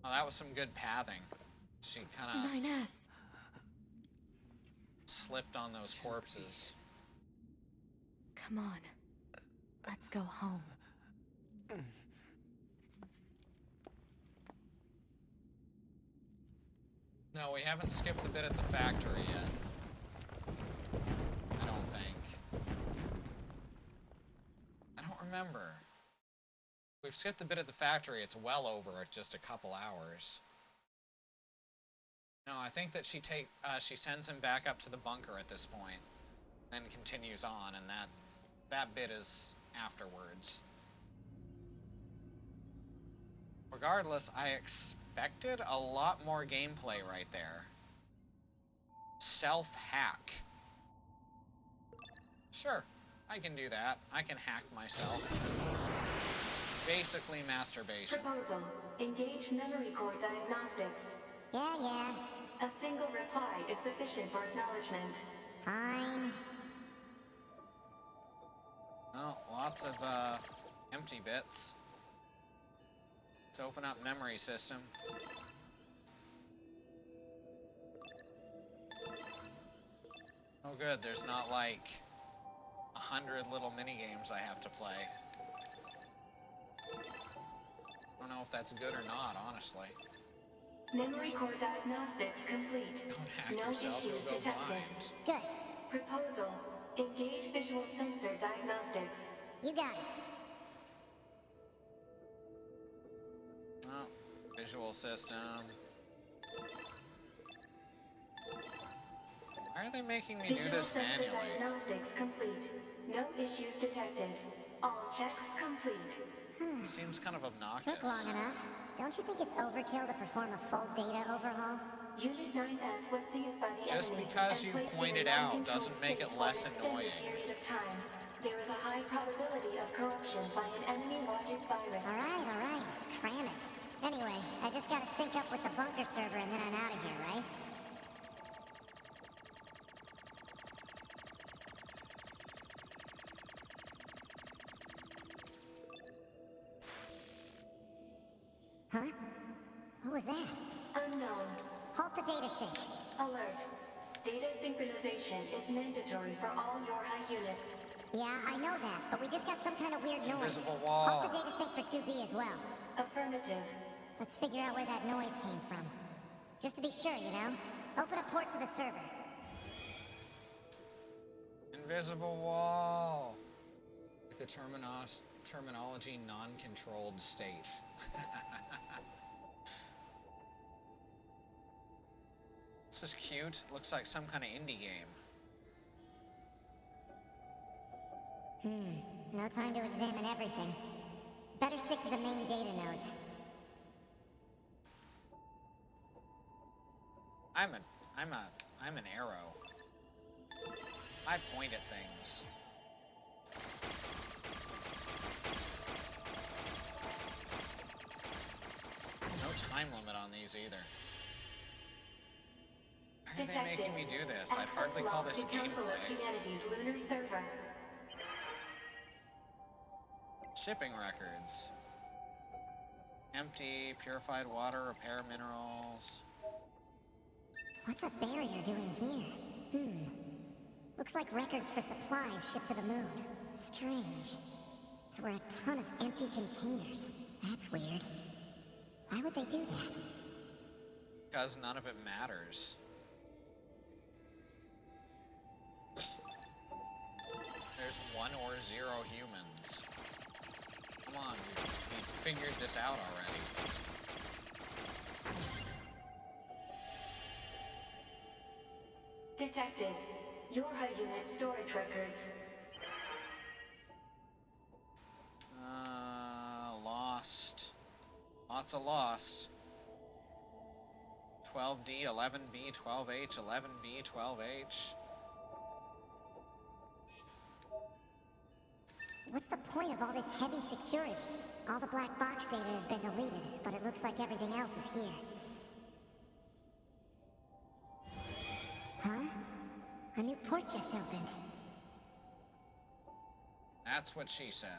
Oh, that was some good pathing. She kind of 9S. slipped on those corpses. Come on. Let's go home. No, we haven't skipped the bit at the factory yet. I don't think. I don't remember. We've skipped the bit at the factory. It's well over just a couple hours. No, I think that she sends him back up to the bunker at this point, then continues on, and that bit is afterwards. Regardless, I expected a lot more gameplay right there. Self-hack. Sure, I can do that. I can hack myself. Basically masturbation. Proposal. Engage memory core diagnostics. Yeah. A single reply is sufficient for acknowledgement. Fine. Oh, lots of empty bits. Let's open up memory system. Oh good, there's not like 100 little mini games I have to play. I don't know if that's good or not, honestly. Memory core diagnostics complete. Don't hack No yourself, issues you'll go detected. blind. Good. Proposal. Engage visual sensor diagnostics. You got it. Oh, visual system. Why are they making me do Visual this sensor manually? diagnostics complete. No issues detected. All checks complete. Seems kind of obnoxious. Took long enough. Don't you think it's overkill to perform a full data overhaul? Unit 9S was seized by the Just enemy because and you placed point in it a out non-controlled doesn't make it state less for an extended annoying. period of time. There is a high probability of corruption by an enemy logic virus. All right. Cram it. Anyway, I just gotta sync up with the bunker server and then I'm out of here, right? Huh? What was that? Unknown. Halt the data sync. Alert. Data synchronization is mandatory for all YORHA units. Yeah, I know that, but we just got some kind of weird noise. Invisible wall. Halt the data sync for 2B as well. Affirmative. Let's figure out where that noise came from. Just to be sure, you know? Open a port to the server. Invisible wall. Like the terminology non-controlled state. This is cute. Looks like some kind of indie game. No time to examine everything. Better stick to the main data nodes. I'm an arrow. I point at things. No time limit on these either. Why are they making me do this? I'd hardly call this gameplay. Humanity's lunar server. Shipping records. Empty, purified water, repair minerals. What's a barrier doing here? Looks like records for supplies shipped to the moon. Strange. There were a ton of empty containers. That's weird. Why would they do that? Because none of it matters. There's 1 or 0 humans. Come on, we figured this out already. Detected. YORHA unit storage records. Lots of lost. 12D, 11B, 12H, 11B, 12H. What's the point of all this heavy security? All the black box data has been deleted, but it looks like everything else is here. Huh? A new port just opened. That's what she said.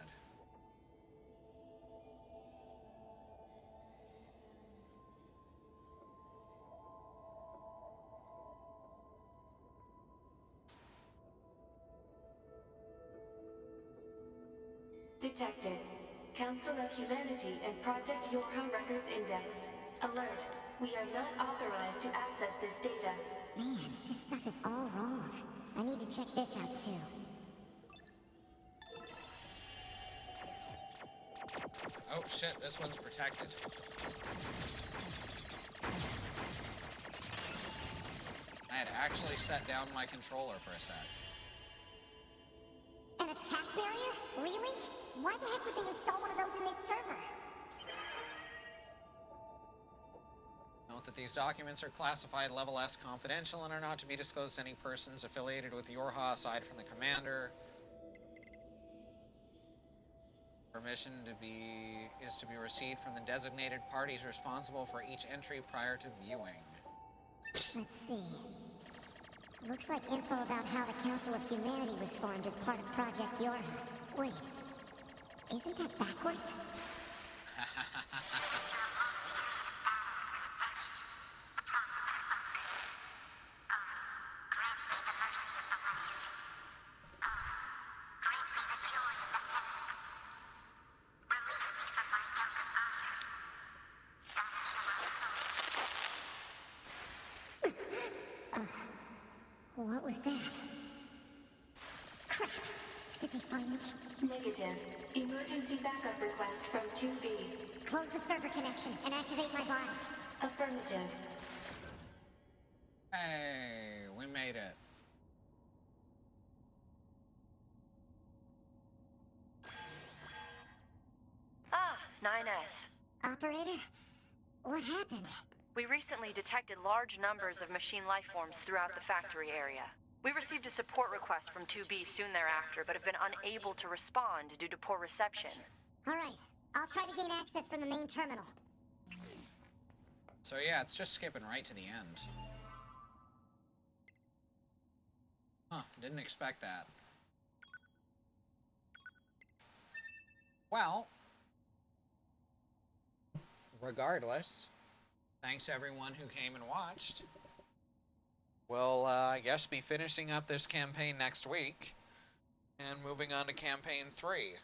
Detected. Council of Humanity and Project Yorha Records Index. Alert. We are not authorized to access this data. Man, this stuff is all wrong. I need to check this out too. Oh shit, this one's protected. I had actually set down my controller for a sec. An attack barrier? Really? Why the heck would they install one of those in this server? Note that these documents are classified level S confidential and are not to be disclosed to any persons affiliated with Yorha aside from the commander. Permission is to be received from the designated parties responsible for each entry prior to viewing. Let's see. Looks like info about how the Council of Humanity was formed as part of Project Yorha. Wait, isn't that backwards? What was that? Crap! Did they find me? Negative. Emergency backup request from 2B. Close the server connection and activate my body. Affirmative. Hey, we made it. Ah, 9S. Operator? What happened? We recently detected large numbers of machine life forms throughout the factory area. We received a support request from 2B soon thereafter, but have been unable to respond due to poor reception. Alright, I'll try to gain access from the main terminal. So yeah, it's just skipping right to the end. Huh, didn't expect that. Well, regardless, thanks everyone who came and watched. We'll, I guess, be finishing up this campaign next week and moving on to campaign 3.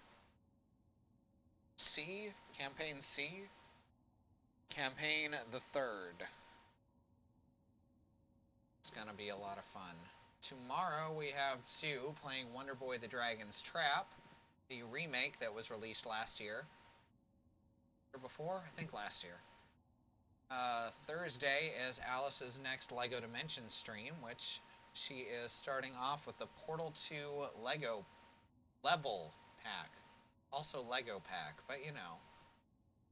C? Campaign C? Campaign the 3rd. It's gonna be a lot of fun. Tomorrow we have Sue playing Wonder Boy the Dragon's Trap, the remake that was released last year. Or before? I think last year. Thursday is Alice's next LEGO Dimension stream, which she is starting off with the Portal 2 LEGO level pack. Also LEGO pack, but you know.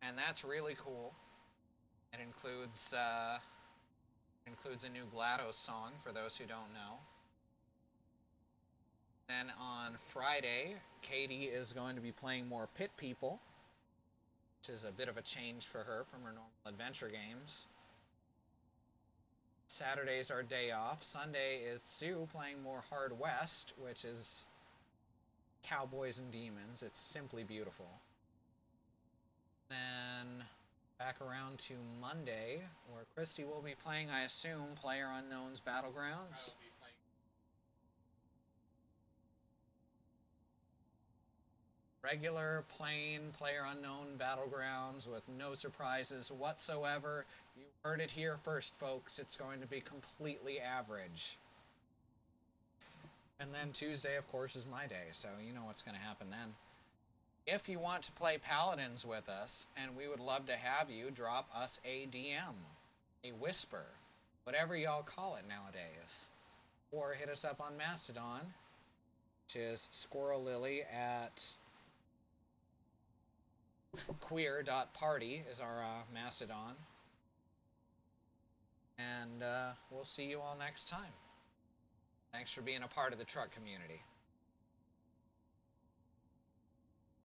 And that's really cool. It includes a new GLaDOS song, for those who don't know. Then on Friday, Katie is going to be playing more Pit People, which is a bit of a change for her from her normal adventure games. Saturday's our day off. Sunday is Sue playing more Hard West, which is cowboys and demons. It's simply beautiful. Then back around to Monday, where Christy will be playing, I assume, PlayerUnknown's Battlegrounds. Regular, plain, PlayerUnknown Battlegrounds with no surprises whatsoever. You heard it here first, folks. It's going to be completely average. And then Tuesday, of course, is my day, so you know what's going to happen then. If you want to play Paladins with us, and we would love to have you, drop us a DM, a whisper, whatever y'all call it nowadays. Or hit us up on Mastodon, which is Squirrel Lily at queer.party is our Mastodon. And we'll see you all next time. Thanks for being a part of the truck community.